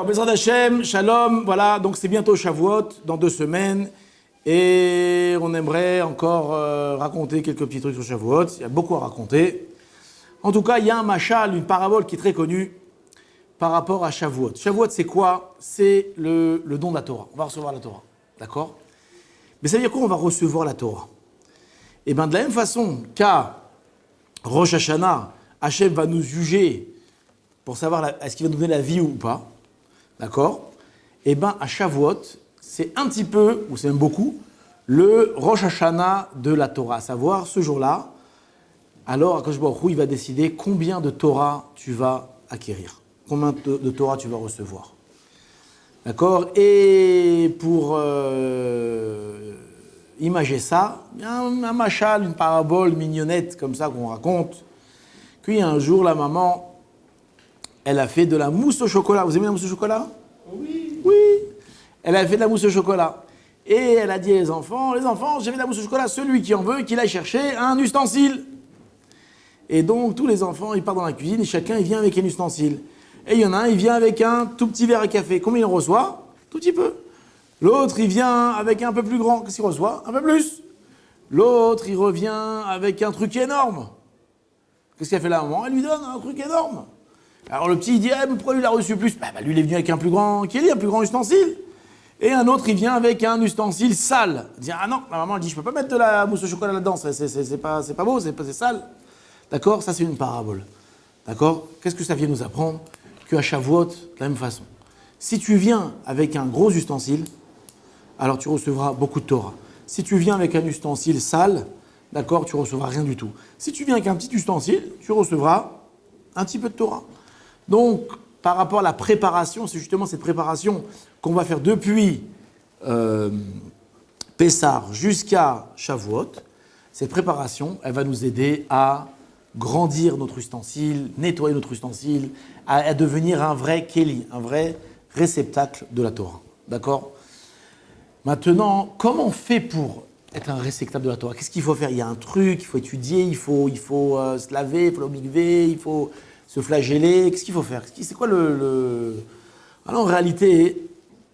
D'accord, Bezrat Hashem, Shalom, voilà, donc c'est bientôt Shavuot, dans 2 semaines, et on aimerait encore raconter quelques petits trucs sur Shavuot, il y a beaucoup à raconter. En tout cas, il y a un machal, une parabole qui est très connue par rapport à Shavuot. Shavuot, c'est quoi? C'est le don de la Torah, on va recevoir la Torah, d'accord? Mais ça veut dire quoi, on va recevoir la Torah? Et bien de la même façon qu'à Rosh Hashanah, Hachem va nous juger pour savoir est-ce qu'il va nous donner la vie ou pas, d'accord? Et bien à Shavuot, c'est un petit peu, ou c'est même beaucoup, le Rosh Hashanah de la Torah, à savoir ce jour-là, alors Akadosh Baruch Hu, il va décider combien de Torah tu vas acquérir, combien de Torah tu vas recevoir. D'accord? Et pour imager ça, il y a un machal, une parabole mignonnette comme ça qu'on raconte, qu'il y a un jour, la maman, elle a fait de la mousse au chocolat. Vous aimez la mousse au chocolat? Oui. Oui. Elle a fait de la mousse au chocolat. Et elle a dit les enfants, j'ai fait de la mousse au chocolat, celui qui en veut, qu'il aille chercher un ustensile. Et donc, tous les enfants, ils partent dans la cuisine et chacun, il vient avec un ustensile. Et il y en a un, il vient avec un tout petit verre à café. Combien il en reçoit? Tout petit peu. L'autre, il vient avec un peu plus grand. Qu'est-ce qu'il reçoit? Un peu plus. L'autre, il revient avec un truc énorme. Qu'est-ce qu'elle fait la maman? Elle lui donne un truc énorme. Alors le petit, il dit, mais pourquoi lui, il a reçu plus? Lui, il est venu avec un plus grand ustensile. Et un autre, il vient avec un ustensile sale. Il dit, ah non, la maman, elle dit, je peux pas mettre de la mousse au chocolat là-dedans, c'est pas beau, c'est sale. D'accord? Ça, c'est une parabole. D'accord? Qu'est-ce que ça vient nous apprendre? Qu'à Shavuot, de la même façon. Si tu viens avec un gros ustensile, alors tu recevras beaucoup de Torah. Si tu viens avec un ustensile sale, d'accord, tu recevras rien du tout. Si tu viens avec un petit ustensile, tu recevras un petit peu de Torah. Donc, par rapport à la préparation, c'est justement cette préparation qu'on va faire depuis Pessah jusqu'à Shavuot. Cette préparation, elle va nous aider à grandir notre ustensile, nettoyer notre ustensile, à devenir un vrai Kéli, un vrai réceptacle de la Torah. D'accord? Maintenant, comment on fait pour être un réceptacle de la Torah? Qu'est-ce qu'il faut faire? Il y a un truc, il faut étudier, il faut se laver, il faut l'obligver, il faut se flageller. Qu'est-ce qu'il faut faire? C'est quoi Alors en réalité,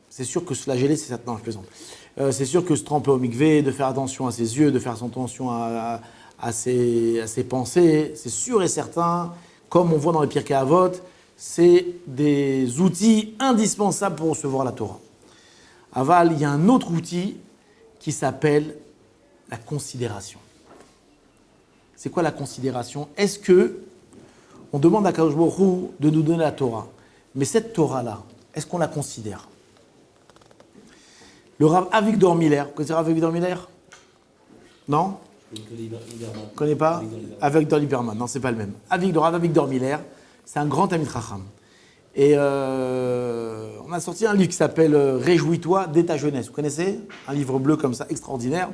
c'est sûr que se flageller, c'est ça. Non, je plaisante. C'est sûr que se tremper au mikvé, de faire attention à ses yeux, de faire attention à ses pensées, c'est sûr et certain, comme on voit dans les Pirkei Avot, c'est des outils indispensables pour recevoir la Torah. Aval, il y a un autre outil qui s'appelle la considération. C'est quoi la considération? Est-ce que on demande à Kadosh Baruch Hu de nous donner la Torah, mais cette Torah-là, est-ce qu'on la considère? Le Rav Avigdor Miller, vous connaissez Rav Avigdor Miller? Non? Je ne connais pas? Avigdor Lieberman, non, c'est pas le même. Rav Avigdor Miller, c'est un grand Talmid Chacham. Et on a sorti un livre qui s'appelle Réjouis-toi dès ta jeunesse. Vous connaissez? Un livre bleu comme ça, extraordinaire,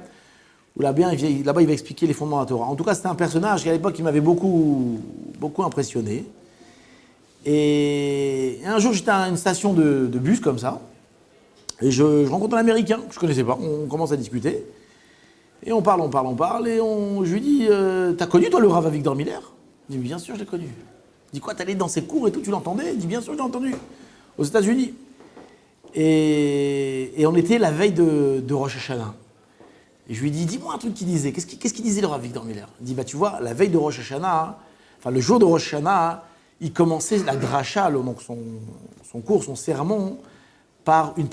où là-bas, il va expliquer les fondements de la Torah. En tout cas, c'était un personnage qui, à l'époque, il m'avait beaucoup impressionné. Et un jour, j'étais à une station de bus comme ça, et je rencontre un Américain que je ne connaissais pas. On commence à discuter. Et on parle, et je lui dis, t'as connu toi le Rav Avigdor Miller? Il dit, bien sûr, je l'ai connu. Il dit, quoi, t'allais dans ses cours et tout, tu l'entendais? Il dit, bien sûr, je l'ai entendu, aux États-Unis. Et on était la veille de Rosh Hashanah. Et je lui dis, dis-moi un truc qu'il disait. Qu'est-ce qu'il disait le Rav Avigdor Miller? Il dit, tu vois, la veille de Rosh Hashanah, le jour de Rosh Hashanah, il commençait la dracha, donc son cours, son sermon, par une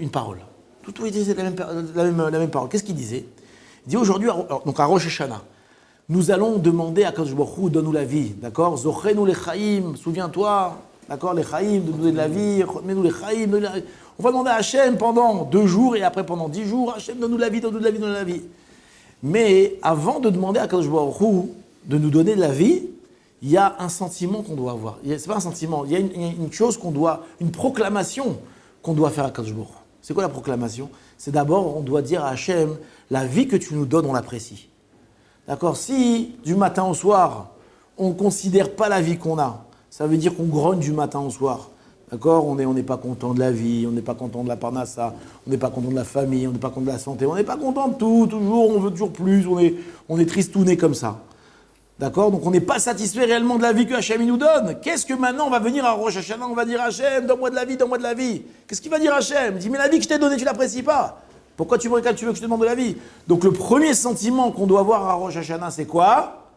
parole. Tout il disait la même parole. Qu'est-ce qu'il disait? Il dit aujourd'hui, donc à Rosh Hashanah, nous allons demander à Kadosh Baruch Hu, donne-nous la vie, d'accord? Zochenu les chaim, souviens-toi, d'accord? Les chaim, donne-nous de la vie, donne-nous les chaim. On va demander à Hachem pendant 2 jours et après pendant 10 jours, Hachem, donne-nous la vie, donne-nous de la vie, donne-nous la vie. Mais avant de demander à Kadosh Baruch Hu de nous donner de la vie, il y a un sentiment qu'on doit avoir. C'est pas un sentiment, il y a une chose une proclamation qu'on doit faire à Kadosh Baruch Hu. C'est quoi la proclamation? C'est d'abord, on doit dire à Hachem, la vie que tu nous donnes, on l'apprécie. D'accord? Si, du matin au soir, on ne considère pas la vie qu'on a, ça veut dire qu'on grogne du matin au soir. D'accord? On n'est pas content de la vie, on n'est pas content de la parnassa, on n'est pas content de la famille, on n'est pas content de la santé, on n'est pas content de tout, toujours, on veut toujours plus, on est tristouné comme ça. D'accord? Donc on n'est pas satisfait réellement de la vie que Hachem nous donne. Qu'est-ce que maintenant on va venir à Rosh Hashanah, on va dire Hachem, donne-moi de la vie, donne-moi de la vie. Qu'est-ce qu'il va dire Hachem? Il dit, mais la vie que je t'ai donnée, tu l'apprécies pas. Pourquoi tu me réclames, tu veux que je te demande de la vie? Donc le premier sentiment qu'on doit avoir à Rosh Hashanah, c'est quoi?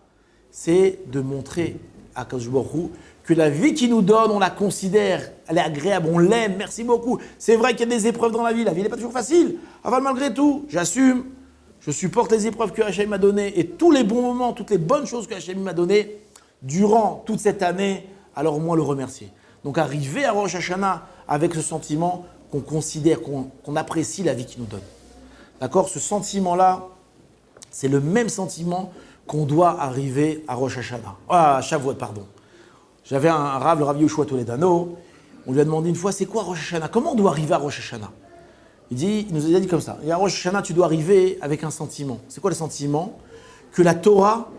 C'est de montrer à Kadosh Baruch Hu que la vie qu'il nous donne, on la considère, elle est agréable, on l'aime, merci beaucoup. C'est vrai qu'il y a des épreuves dans la vie n'est pas toujours facile. Enfin, malgré tout, j'assume, je supporte les épreuves que Hachem m'a données et tous les bons moments, toutes les bonnes choses que Hachem m'a données durant toute cette année, alors au moins le remercier. Donc arriver à Rosh Hashanah avec ce sentiment qu'on considère, qu'on apprécie la vie qu'il nous donne. D'accord? Ce sentiment-là, c'est le même sentiment qu'on doit arriver à Rosh Hashanah. À Shavuot, pardon. J'avais un rave, le Rav Yoshua Toledano, on lui a demandé une fois, c'est quoi Rosh Hashanah? Comment on doit arriver à Rosh Hashanah? Il nous a dit comme ça, et à Rosh Hashanah, tu dois arriver avec un sentiment. C'est quoi le sentiment? Que la Torah,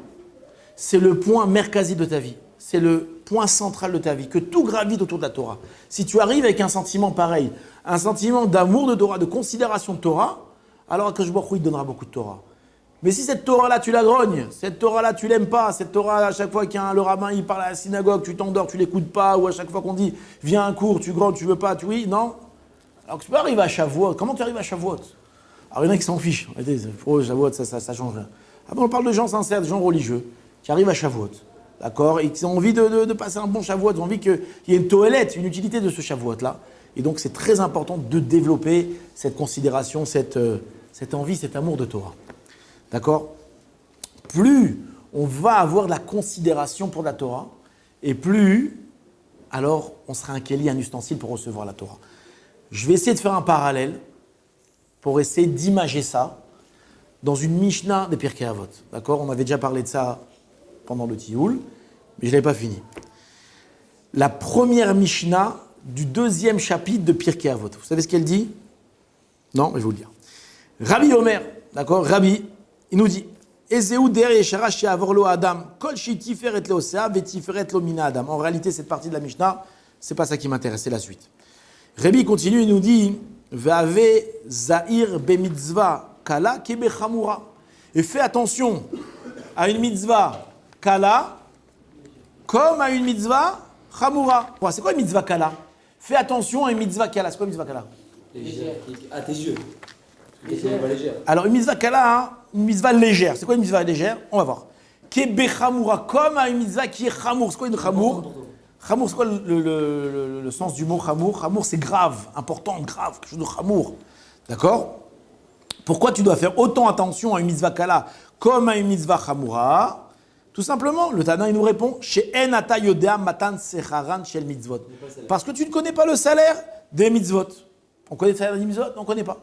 c'est le point merkazi de ta vie. C'est le point central de ta vie, que tout gravite autour de la Torah. Si tu arrives avec un sentiment pareil, un sentiment d'amour de Torah, de considération de Torah, alors Akadosh Baruch Hu, il te donnera beaucoup de Torah. Mais si cette Torah-là, tu la grognes, cette Torah-là, tu l'aimes pas, cette Torah, à chaque fois le rabbin, il parle à la synagogue, tu t'endors, tu l'écoutes pas, ou à chaque fois qu'on dit, viens à un cours, tu grognes, tu veux pas, oui, non. Alors que tu peux arriver à Shavuot. Comment tu arrives à Shavuot? Alors il y en a qui s'en fichent. Pour eux, Shavuot, ça change rien. Ah bon, on parle de gens sincères, de gens religieux, qui arrivent à Shavuot. D'accord? Et qui ont envie de passer un bon Shavuot, ils ont envie qu'il y ait une toélette, une utilité de ce Shavuot-là. Et donc c'est très important de développer cette considération, cette envie, cet amour de Torah. D'accord? Plus on va avoir de la considération pour la Torah, et plus, alors, on sera un kéli, un ustensile pour recevoir la Torah. Je vais essayer de faire un parallèle pour essayer d'imager ça dans une Mishnah des Pirkei Avot. D'accord? On avait déjà parlé de ça pendant le Tioul, mais je ne l'avais pas fini. La première Mishnah du deuxième chapitre de Pirkei Avot. Vous savez ce qu'elle dit? Non, je vais vous le dire. Rabbi Omer, d'accord? Rabbi, il nous dit Ezeu der yeshara she'avor lo adam kol she'tiferet lo sea ve'tiferet lo mina adam. En réalité, cette partie de la Mishnah, c'est pas ça qui m'intéresse, c'est la suite. Rabbi continue, il nous dit Ve'ave zahir bemitzvah kala kebechamura. Et fais attention à une mitzvah kala comme à une mitzvah chamura. C'est quoi une mitzvah kala? Fais attention à une mitzvah kala. C'est quoi une mitzvah kala? Légère, à tes yeux. Alors, une mitzvah kala, hein, une mitzvah légère. C'est quoi une mitzvah légère? On va voir. Qui est bechamura, comme à une mitzvah qui est chamour. C'est quoi une chamour? Chamour, c'est quoi le sens du mot chamour? Chamour, c'est grave, important, grave, quelque chose de chamour. D'accord? Pourquoi tu dois faire autant attention à une mitzvah kala comme à une mitzvah chamura? Tout simplement, le Tana, il nous répond She'en ata yodea matan secharan shel mitzvot. Parce que tu ne connais pas le salaire des mitzvot. On connaît le salaire des mitzvot? On ne connaît pas.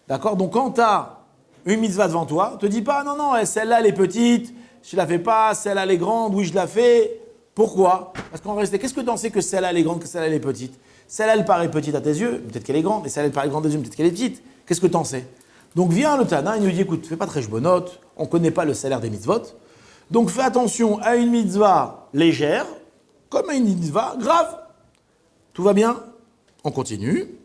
D'accord? Donc quand tu as une mitzvah devant toi, ne te dis pas, non, celle-là elle est petite, je ne la fais pas, celle-là elle est grande, oui je la fais. Pourquoi? Parce qu'en réalité, qu'est-ce que tu en sais que celle-là elle est grande, que celle-là elle est petite? Celle-là elle paraît petite à tes yeux, peut-être qu'elle est grande, et celle-là elle paraît grande à tes yeux, peut-être qu'elle est petite. Qu'est-ce que tu en sais? Donc vient le Tana, il nous dit, écoute, fais pas très chbonote, on ne connaît pas le salaire des mitzvot, donc fais attention à une mitzvah légère, comme à une mitzvah grave. Tout va bien? On continue.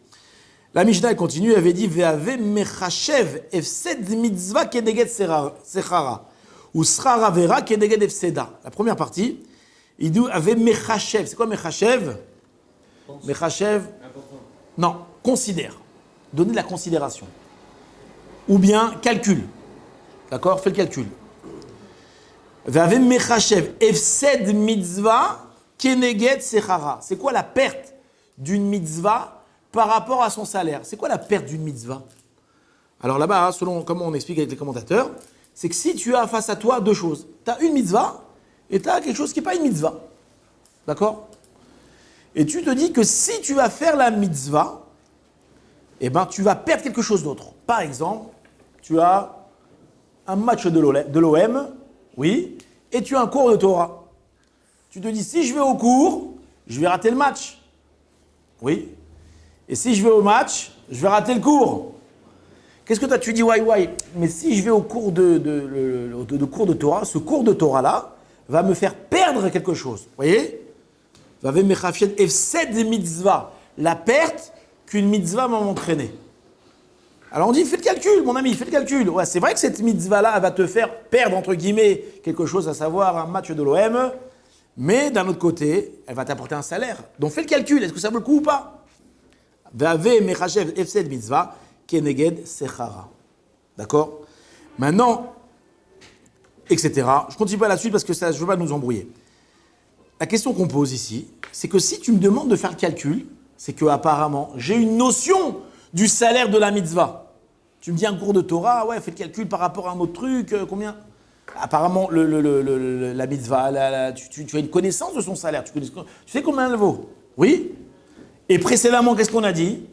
La Mishnah elle continue, elle avait dit Ve'ave mechashev efsed mitzvah keneged sechara ou srara vera keneged efseda. La première partie, il dit Ave mechashev. C'est quoi mechashev? Mechashev, non, considère. Donner de la considération. Ou bien calcul. D'accord? Fais le calcul. Ve'ave mechashev efsed mitzvah keneged sechara. C'est quoi la perte d'une mitzvah par rapport à son salaire? C'est quoi la perte d'une mitzvah? Alors là-bas, selon comment on explique avec les commentateurs, c'est que si tu as face à toi deux choses, tu as une mitzvah et tu as quelque chose qui n'est pas une mitzvah. D'accord? Et tu te dis que si tu vas faire la mitzvah, eh ben, tu vas perdre quelque chose d'autre. Par exemple, tu as un match de l'OM, oui, et tu as un cours de Torah. Tu te dis, si je vais au cours, je vais rater le match. Oui. Et si je vais au match, je vais rater le cours. Qu'est-ce que toi tu dis, mais si je vais au cours de cours de Torah, ce cours de Torah-là va me faire perdre quelque chose. Vous voyez? La perte qu'une mitzvah m'a entraîné. Alors on dit, fais le calcul, mon ami, fais le calcul. Ouais, c'est vrai que cette mitzvah-là, elle va te faire perdre, entre guillemets, quelque chose, à savoir un match de l'OM, mais d'un autre côté, elle va t'apporter un salaire. Donc fais le calcul, est-ce que ça vaut le coup ou pas? Vave mechachev efsed mitzvah keneged sechara. D'accord? Maintenant, etc. Je continue pas là-dessus parce que ça, je ne veux pas nous embrouiller. La question qu'on pose ici, c'est que si tu me demandes de faire le calcul, c'est que apparemment j'ai une notion du salaire de la mitzvah. Tu me dis un cours de Torah, ouais, fais le calcul par rapport à un autre truc, combien? Apparemment, la mitzvah, tu as une connaissance de son salaire, tu sais combien elle vaut. Oui? Et précédemment, qu'est-ce qu'on a dit?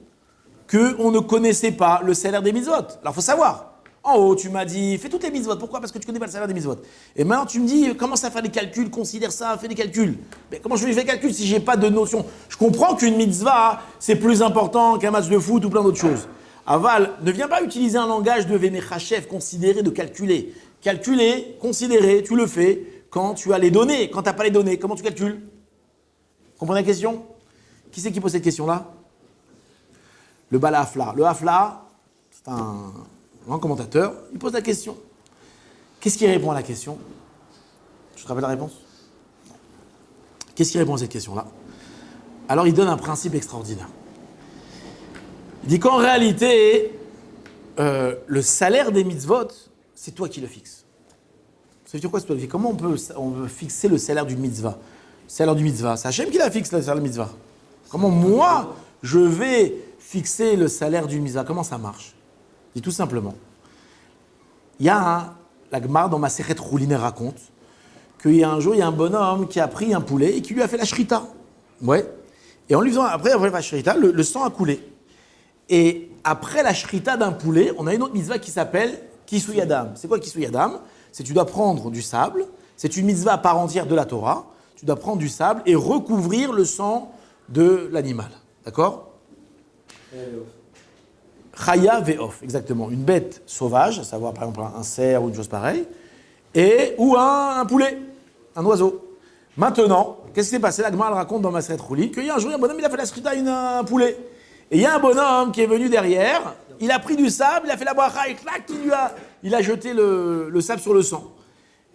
Qu'on ne connaissait pas le salaire des mitzvot. Alors, il faut savoir. En haut, tu m'as dit, fais toutes les mitzvot. Pourquoi? Parce que tu ne connais pas le salaire des mitzvot. Et maintenant, tu me dis, commence à faire des calculs, considère ça, fais des calculs. Mais comment je vais faire des calculs si je n'ai pas de notion? Je comprends qu'une mitzvah, c'est plus important qu'un match de foot ou plein d'autres choses. Aval, ne viens pas utiliser un langage de Vemechachev, considérer, de calculer. Calculer, considérer, tu le fais quand tu as les données. Quand tu n'as pas les données, comment tu calcules? Vous comprenez la question? Qui c'est qui pose cette question-là? Le Bala Hafla. Le Hafla, c'est un grand commentateur, il pose la question. Qu'est-ce qui répond à la question? Tu te rappelles la réponse? Qu'est-ce qui répond à cette question-là? Alors il donne un principe extraordinaire. Il dit qu'en réalité, le salaire des mitzvot, c'est toi qui le fixes. Ça veut dire quoi, c'est toi qui le fixes? Comment on peut fixer le salaire d'une mitzvah? Le salaire du mitzvah, c'est Hachem qui la fixe, le salaire de la mitzvah. Comment moi, je vais fixer le salaire d'une mitzvah? Comment ça marche? Il dit tout simplement. Il y a la Gemara dans Masechet Choulin raconte qu'il y a un jour, il y a un bonhomme qui a pris un poulet et qui lui a fait la shrita. Ouais. Et en lui faisant, après la shrita, le sang a coulé. Et après la shrita d'un poulet, on a une autre mitzvah qui s'appelle Kisui Adam. C'est quoi Kisui Adam? C'est tu dois prendre du sable, c'est une mitzvah à part entière de la Torah, tu dois prendre du sable et recouvrir le sang de l'animal. D'accord? Chaya ve'of, exactement. Une bête sauvage, à savoir par exemple un cerf ou une chose pareille, ou un poulet, un oiseau. Maintenant, qu'est-ce qui s'est passé? La Gemara raconte dans Masechet Choulin qu'il y a un jour, un bonhomme, il a fait la shrita à un poulet. Et il y a un bonhomme qui est venu derrière, il a pris du sable, il a fait la bracha, et clac, il a jeté le sable sur le sang.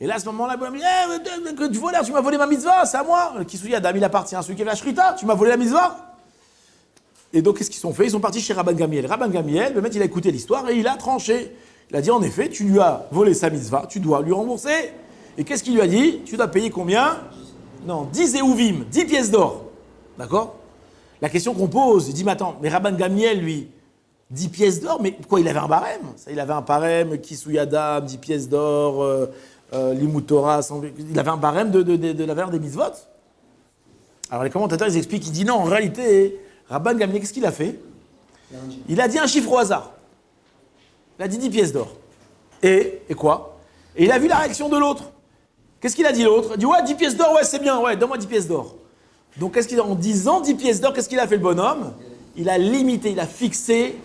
Et là, à ce moment-là, le bonhomme dit, tu m'as volé ma mitzvah, c'est à moi. Kisui Adam, il appartient à celui qui a fait la shrita, tu m'as volé la mitzvah. Et donc, qu'est-ce qu'ils ont fait? Ils sont partis chez Rabban Gamiel. Rabban Gamiel, le maître, il a écouté l'histoire et il a tranché. Il a dit, en effet, tu lui as volé sa mitzvah, tu dois lui rembourser. Et qu'est-ce qu'il lui a dit? Tu dois payer combien? Non, 10 éouvim, 10 pièces d'or. D'accord? La question qu'on pose, il dit, mais attends, mais Rabban Gamiel, lui, 10 pièces d'or, mais quoi, il avait un barème? Ça, il avait un barème, Kisui Adam, 10 pièces d'or, Limud Torah, il avait un barème de la valeur des mitzvot. Alors les commentateurs, ils expliquent, ils disent, non, en réalité, Rabban Gamiel, qu'est-ce qu'il a fait? Il a dit un chiffre au hasard. Il a dit 10 pièces d'or. Et quoi? Et il a vu la réaction de l'autre. Qu'est-ce qu'il a dit l'autre? Il dit, ouais, 10 pièces d'or, ouais, c'est bien, ouais, donne-moi 10 pièces d'or. Donc, en disant 10 pièces d'or, qu'est-ce qu'il a fait le bonhomme? Il a limité, il a fixé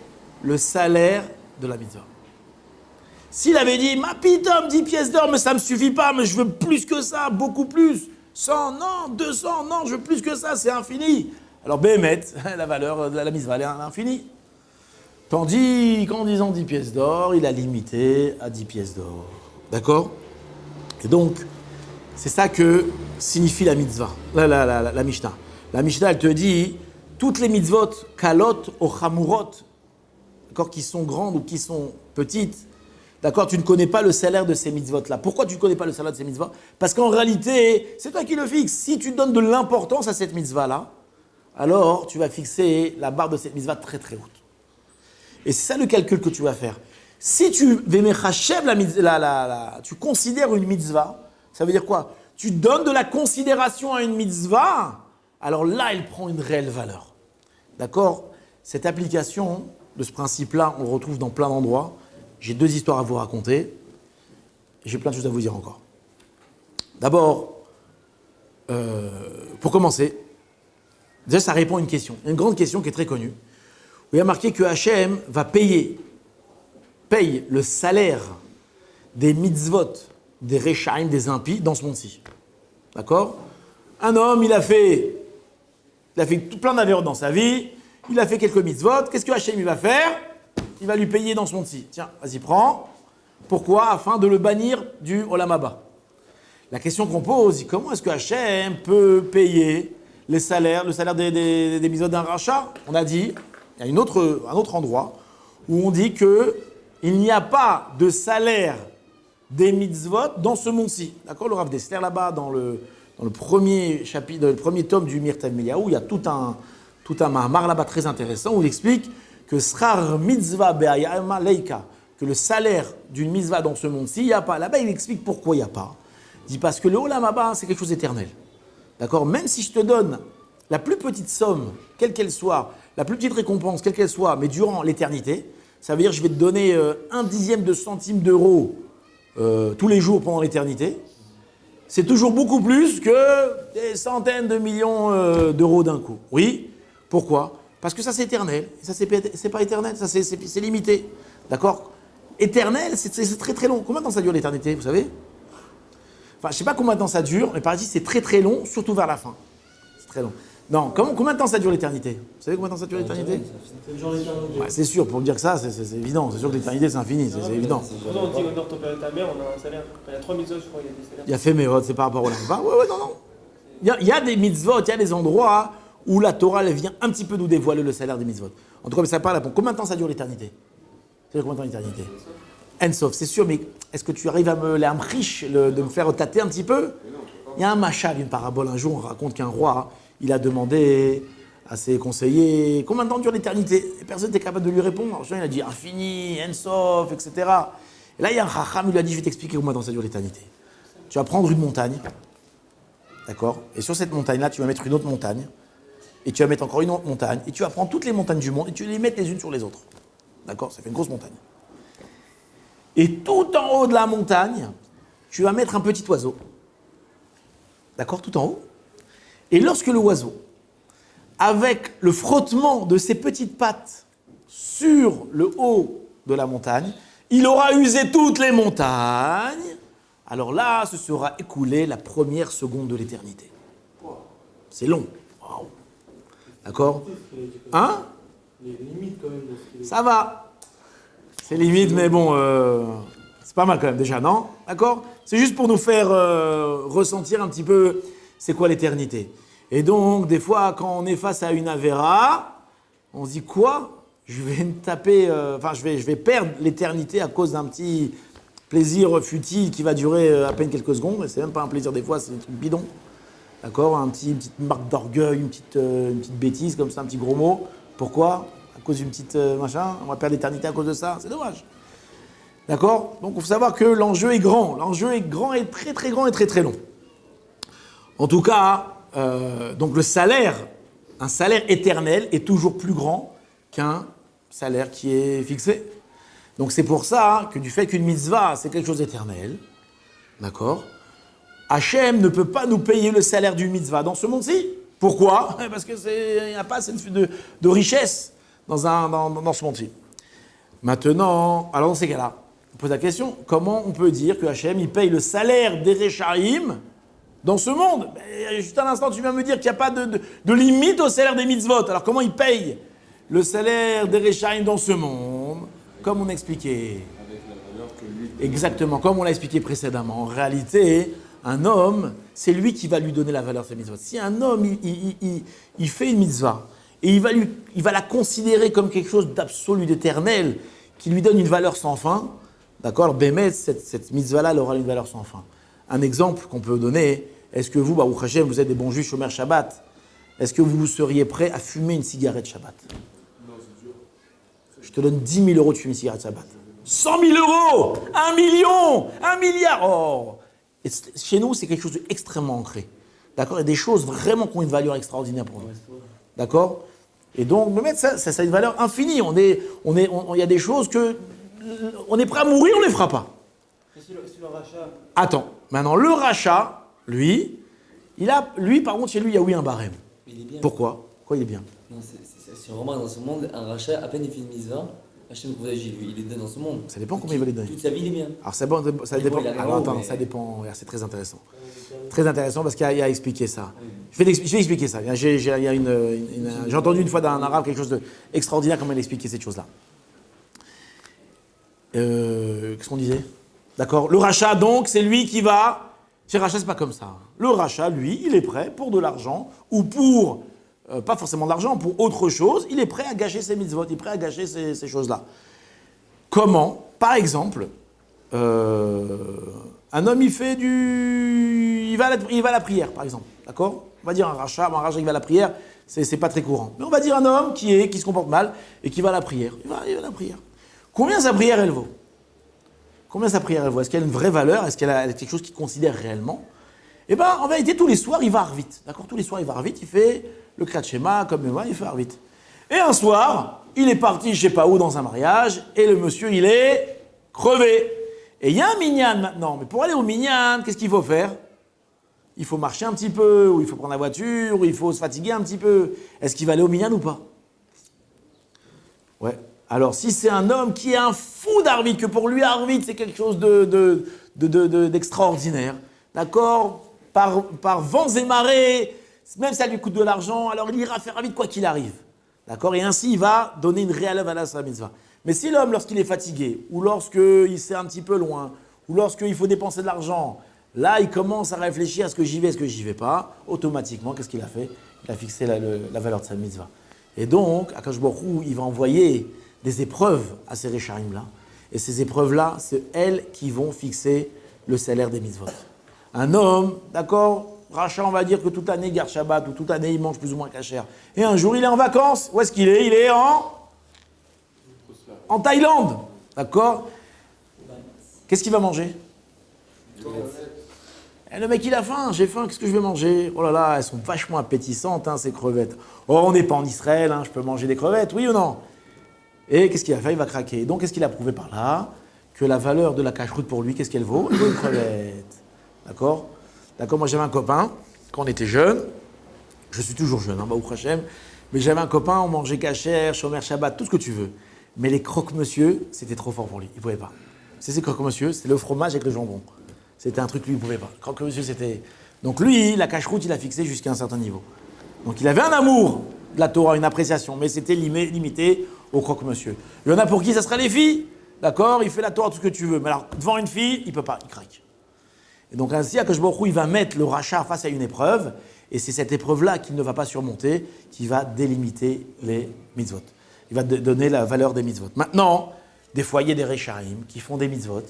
le salaire de la mitzvah. S'il avait dit, ma pitom, 10 pièces d'or, mais ça ne me suffit pas, mais je veux plus que ça, beaucoup plus. 100, non, 200, non, je veux plus que ça, c'est infini. Alors, Béhémet, la valeur de la mitzvah, elle est infinie. Tandis qu'en disant 10 pièces d'or, il a limité à 10 pièces d'or. D'accord? Et donc, c'est ça que signifie la mitzvah, la Mishnah. La Mishnah, elle te dit, toutes les mitzvot, kalot ou chamurot, d'accord, qui sont grandes ou qui sont petites, d'accord, tu ne connais pas le salaire de ces mitzvot-là. Pourquoi tu ne connais pas le salaire de ces mitzvot? Parce qu'en réalité, c'est toi qui le fixes. Si tu donnes de l'importance à cette mitzvah-là, alors tu vas fixer la barre de cette mitzvah très très haute. Et c'est ça le calcul que tu vas faire. Si tu tu considères une mitzvah, ça veut dire quoi? Tu donnes de la considération à une mitzvah, alors là, elle prend une réelle valeur. D'accord? Cette application de ce principe-là, on le retrouve dans plein d'endroits. J'ai 2 histoires à vous raconter. Et j'ai plein de choses à vous dire encore. D'abord, pour commencer, déjà, ça répond à une question. Une grande question qui est très connue. Où il y a marqué que Hachem va paye le salaire des mitzvot, des rechaim, des impies, dans ce monde-ci. D'accord? Un homme, il a fait tout plein d'avéros dans sa vie, il a fait quelques mitzvot, qu'est-ce que Hachem il va faire? il va lui payer dans ce monde-ci. Tiens, vas-y, prends. Pourquoi? Afin de le bannir du Olam Haba. La question qu'on pose, comment est-ce que Hachem peut payer le salaire des mitzvot d'un rachat? On a dit, il y a un autre endroit où on dit qu'il n'y a pas de salaire des mitzvot dans ce monde-ci. D'accord? Le Rav Dessler là-bas, dans le premier chapitre, le premier tome du Mirtav Meliaou, il y a tout un mahamar là-bas très intéressant où il explique que Srar mitzvah be'ayama leika, que le salaire d'une mitzvah dans ce monde-ci, il n'y a pas. Là-bas, il explique pourquoi il n'y a pas. Il dit parce que le Olam Haba, c'est quelque chose d'éternel. D'accord? Même si je te donne la plus petite somme, quelle qu'elle soit, la plus petite récompense, quelle qu'elle soit, mais durant l'éternité, ça veut dire que je vais te donner 1/10 de centime d'euro tous les jours pendant l'éternité. C'est toujours beaucoup plus que des centaines de millions d'euros d'un coup. Oui. Pourquoi? Parce que ça, c'est éternel. Ça, c'est pas éternel. Ça, c'est limité. D'accord? Éternel, c'est très très long. Combien de temps ça dure l'éternité, vous savez? Enfin, je ne sais pas combien de temps ça dure, mais par ici, c'est très très long, surtout vers la fin. C'est très long. Non, combien de temps ça dure l'éternité? Vous savez combien de temps ça dure l'éternité? Ouais, c'est sûr, pour dire que ça, c'est évident. C'est sûr que l'éternité, c'est infini, c'est évident. On dit honore ton père et ta mère, on a un salaire. Il y a 3 mitzvot, je crois, il y a des salaires. Il y a fait Mérod, c'est par rapport au Lamba. Ouais, non. Il y a des mitzvot, il y a des endroits où la Torah, elle vient un petit peu nous dévoiler le salaire des mitzvot. En tout cas, ça parle pour combien de temps ça dure l'éternité? C'est combien de temps l'éternité? Ensof, c'est sûr, mais est-ce que tu arrives à me de me faire tâter un petit peu? Il y a un machal, une parabole. Un jour, on raconte qu'un roi, il a demandé à ses conseillers combien de temps dure l'éternité? Et personne n'était capable de lui répondre. Alors, il a dit infini, Ensof, etc. Et là, il y a un chacham, il lui a dit je vais t'expliquer combien de temps ça dure l'éternité. Tu vas prendre une montagne, d'accord? Et sur cette montagne-là, tu vas mettre une autre montagne. Et tu vas mettre encore une autre montagne. Et tu vas prendre toutes les montagnes du monde et tu vas les mettre les unes sur les autres. D'accord? Ça fait une grosse montagne. Et tout en haut de la montagne, tu vas mettre un petit oiseau. D'accord? Tout en haut. Et lorsque le oiseau, avec le frottement de ses petites pattes sur le haut de la montagne, il aura usé toutes les montagnes, alors là, se sera écoulée la première seconde de l'éternité. C'est long. Wow. D'accord? Hein? Ça va. C'est limite, mais bon, c'est pas mal quand même déjà, non? D'accord? C'est juste pour nous faire ressentir un petit peu c'est quoi l'éternité. Et donc, des fois, quand on est face à une avéra, on se dit quoi? Je vais me taper, je vais perdre l'éternité à cause d'un petit plaisir futile qui va durer à peine quelques secondes. Et c'est même pas un plaisir des fois, c'est un truc bidon. D'accord? Une petite marque d'orgueil, une petite bêtise comme ça, un petit gros mot. Pourquoi? À cause d'une petite machin, on va perdre l'éternité à cause de ça, c'est dommage. D'accord? Donc il faut savoir que l'enjeu est grand. L'enjeu est grand et très très grand et très très long. En tout cas, donc le salaire, un salaire éternel est toujours plus grand qu'un salaire qui est fixé. Donc c'est pour ça que du fait qu'une mitzvah, c'est quelque chose d'éternel, d'accord? Hachem ne peut pas nous payer le salaire d'une mitzvah dans ce monde-ci. Pourquoi? Parce qu'il n'y a pas assez de richesse dans ce monde-ci. Maintenant, alors dans ces cas-là, on pose la question, comment on peut dire que Hachem, il paye le salaire des Rechaïm dans ce monde? Juste un instant, tu viens me dire qu'il n'y a pas de limite au salaire des mitzvot. Alors comment il paye le salaire des Rechaïm dans ce monde? Comme on expliquait. Avec la valeur que lui... Exactement, comme on l'a expliqué précédemment. En réalité, un homme, c'est lui qui va lui donner la valeur de sa mitzvah. Si un homme, il fait une mitzvah, et il va la considérer comme quelque chose d'absolu, d'éternel, qui lui donne une valeur sans fin, d'accord? Bémet, cette mitzvah-là, elle aura une valeur sans fin. Un exemple qu'on peut donner, est-ce que vous, Baruch Hashem, vous êtes des bons juifs, Shomer Shabbat, est-ce que vous seriez prêt à fumer une cigarette Shabbat? Non, c'est dur. Je te donne 10 000 euros, tu fumes une cigarette Shabbat. 100 000 euros! 1 million! 1 milliard! Oh! Et chez nous, c'est quelque chose d'extrêmement ancré. D'accord? Il y a des choses vraiment qui ont une valeur extraordinaire pour nous. D'accord? Et donc, me mettre ça a une valeur infinie. Il y a des choses que on est prêt à mourir, on ne les fera pas. Et si le rachat... Attends, maintenant, le rachat, lui, par contre, chez lui, il y a oui un barème. Il est bien. Pourquoi? Pourquoi il est bien? Non, si on remarque dans ce monde, un rachat, à peine il fait une mitzvah, Hachem il est donné dans ce monde. Ça dépend combien il va les donner. Toute sa vie, il est bien. Alors, ça dépend. il a Alors, attends, mais- ça dépend. Regarde, c'est très intéressant. Très intéressant parce qu'il y a expliqué ça. Je vais expliquer ça. J'ai entendu une fois d'un arabe quelque chose d'extraordinaire, comment il expliquait cette chose-là. Qu'est-ce qu'on disait? D'accord. Le rachat, donc, c'est lui qui va... Chez rachat, c'est pas comme ça. Le rachat, lui, il est prêt pour de l'argent ou pour... pas forcément de l'argent, pour autre chose. Il est prêt à gâcher ses mitzvot, il est prêt à gâcher ces choses-là. Comment? Par exemple, un homme, il fait du... Il va à la prière, par exemple. D'accord? On va dire un rachat qui va à la prière, c'est pas très courant. Mais on va dire un homme qui se comporte mal et qui va à la prière. Il va à la prière. Combien sa prière, elle vaut? Combien sa prière, elle vaut? Est-ce qu'elle a une vraie valeur? Est-ce qu'elle a quelque chose qu'il considère réellement? Eh bien, en vérité, tous les soirs, il va à Arvit. D'accord? Tous les soirs, il va à Arvit, il fait le Kriyat Shema, comme moi, il fait Arvit. Et un soir, il est parti, je sais pas où, dans un mariage, et le monsieur, il est crevé. Et il y a un minyan maintenant. Mais pour aller au minyan, qu'est-ce qu'il faut faire? Il faut marcher un petit peu, ou il faut prendre la voiture, ou il faut se fatiguer un petit peu. Est-ce qu'il va aller au minyan ou pas? Ouais. Alors, si c'est un homme qui est un fou d'Arvit, que pour lui, Arvit, c'est quelque chose d'extraordinaire, d'accord? Par vents et marées, même si ça lui coûte de l'argent, alors il ira faire Arvit quoi qu'il arrive. D'accord? Et ainsi, il va donner une réelle valeur à sa mitzvah. Mais si l'homme, lorsqu'il est fatigué, ou lorsqu'il s'est un petit peu loin, ou lorsqu'il faut dépenser de l'argent, là, il commence à réfléchir à ce que j'y vais, est-ce que j'y vais pas, automatiquement, qu'est-ce qu'il a fait? Il a fixé la valeur de sa mitzvah. Et donc, Akadosh Baruch Hu, il va envoyer des épreuves à ces Réchaïm-là. Et ces épreuves-là, c'est elles qui vont fixer le salaire des mitzvot. Un homme, d'accord, rachat, on va dire que toute l'année il garde Shabbat, ou toute l'année il mange plus ou moins kasher. Et un jour, il est en vacances. Où est-ce qu'il est? Il est en Thaïlande. D'accord? Qu'est-ce qu'il va manger? Et le mec, il a faim. J'ai faim, qu'est-ce que je vais manger? Oh là là, elles sont vachement appétissantes, hein, ces crevettes. Oh, on n'est pas en Israël, hein, je peux manger des crevettes, oui ou non? Et qu'est-ce qu'il a fait? Il va craquer. Donc, qu'est-ce qu'il a prouvé par là? Que la valeur de la cache-route pour lui, qu'est-ce qu'elle vaut? Elle vaut une crevette. D'accord? D'accord, moi j'avais un copain, quand on était jeune, je suis toujours jeune, hein, Baruch Hashem, mais j'avais un copain, on mangeait kasher, shomer Shabbat, tout ce que tu veux. Mais les croque-monsieur, c'était trop fort pour lui, il ne pouvait pas. C'est ces croque-monsieur, c'est le fromage avec le jambon. C'était un truc, lui, il ne pouvait pas. Croque-monsieur, c'était... Donc lui, la cache-route, il a fixé jusqu'à un certain niveau. Donc il avait un amour de la Torah, une appréciation, mais c'était limité au croque-monsieur. Il y en a pour qui ça sera les filles, d'accord? Il fait la Torah, tout ce que tu veux. Mais alors, devant une fille, il ne peut pas, il craque. Et donc ainsi, Akadosh Baruch Hu, il va mettre le rachat face à une épreuve, et c'est cette épreuve-là qu'il ne va pas surmonter, qui va délimiter les mitzvot. Il va donner la valeur des mitzvot. Maintenant, des foyers des Réchaïm qui font des mitzvot,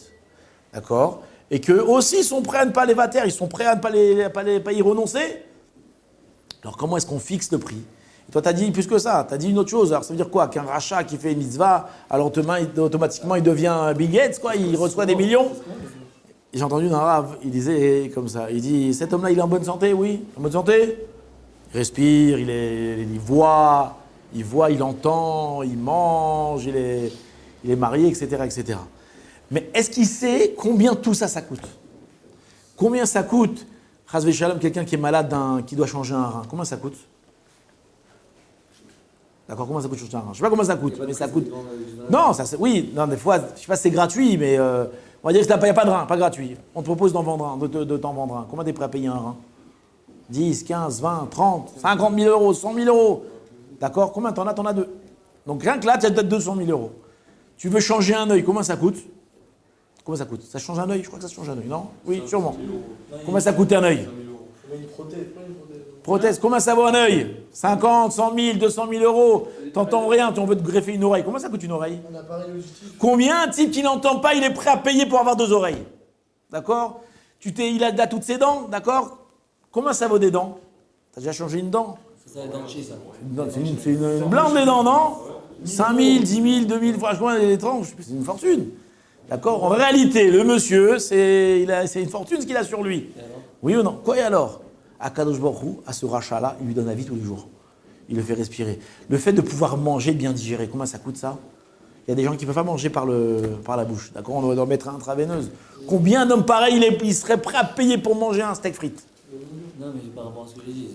d'accord? Et qu'eux aussi sont prêts à ne pas les vater, ils sont prêts à ne pas y renoncer. Alors comment est-ce qu'on fixe le prix? Et toi, tu as dit plus que ça, tu as dit une autre chose. Alors ça veut dire quoi? Qu'un rachat qui fait une mitzvah, alors automatiquement il devient Bill Gates, quoi, il reçoit des millions. J'ai entendu un rave, il disait comme ça, il dit, cet homme-là, il est en bonne santé? Oui, en bonne santé? Il respire, il voit, il entend, il mange, il est marié, etc., etc. Mais est-ce qu'il sait combien tout ça, ça coûte? Combien ça coûte, Chas v'Shalom, quelqu'un qui est malade, qui doit changer un rein? Combien ça coûte? D'accord, comment ça coûte changer un rein? Je ne sais pas comment ça coûte, mais ça coûte... Non, oui, non, des fois, je ne sais pas si c'est gratuit, mais on va dire qu'il n'y a pas de rein, pas gratuit. On te propose d'en vendre un, de t'en vendre un. Combien tu es prêt à payer un rein? 10, 15, 20, 30, 50 000 euros, 100 000 euros. D'accord? Combien t'en as? T'en as deux. Donc rien que là, tu as peut-être 200 000 euros. Tu veux changer un œil, combien ça coûte? Combien ça coûte? Ça change un œil? Je crois que ça change un œil, non? Oui, sûrement. Combien ça coûte un œil? Une prothèse. Prothèse, combien ça vaut un œil? 50, 100 000, 200 000 euros. T'entends rien, on veut te greffer une oreille. Combien ça coûte une oreille? Un appareil auditif. Combien un type qui n'entend pas, il est prêt à payer pour avoir deux oreilles? D'accord? Il a toutes ses dents, d'accord? Combien ça vaut des dents? T'as déjà changé une dent? C'est un dentier, ça. C'est une blinde des dents, non? 5 000, 10 000, 2 000, franchement, les tranches, c'est une fortune. D'accord? En réalité, le monsieur, c'est une fortune ce qu'il a sur lui. Oui ou non? Quoi et alors? Akadosh Baruch Hu, à ce rachat-là, il lui donne la vie tous les jours. Il le fait respirer. Le fait de pouvoir manger, bien digérer, comment ça coûte ça? Il y a des gens qui ne peuvent pas manger par la bouche. D'accord? On doit leur mettre intraveineuse. Combien d'hommes pareils il serait prêt à payer pour manger un steak frites? Non, mais par rapport à ce que j'ai dit.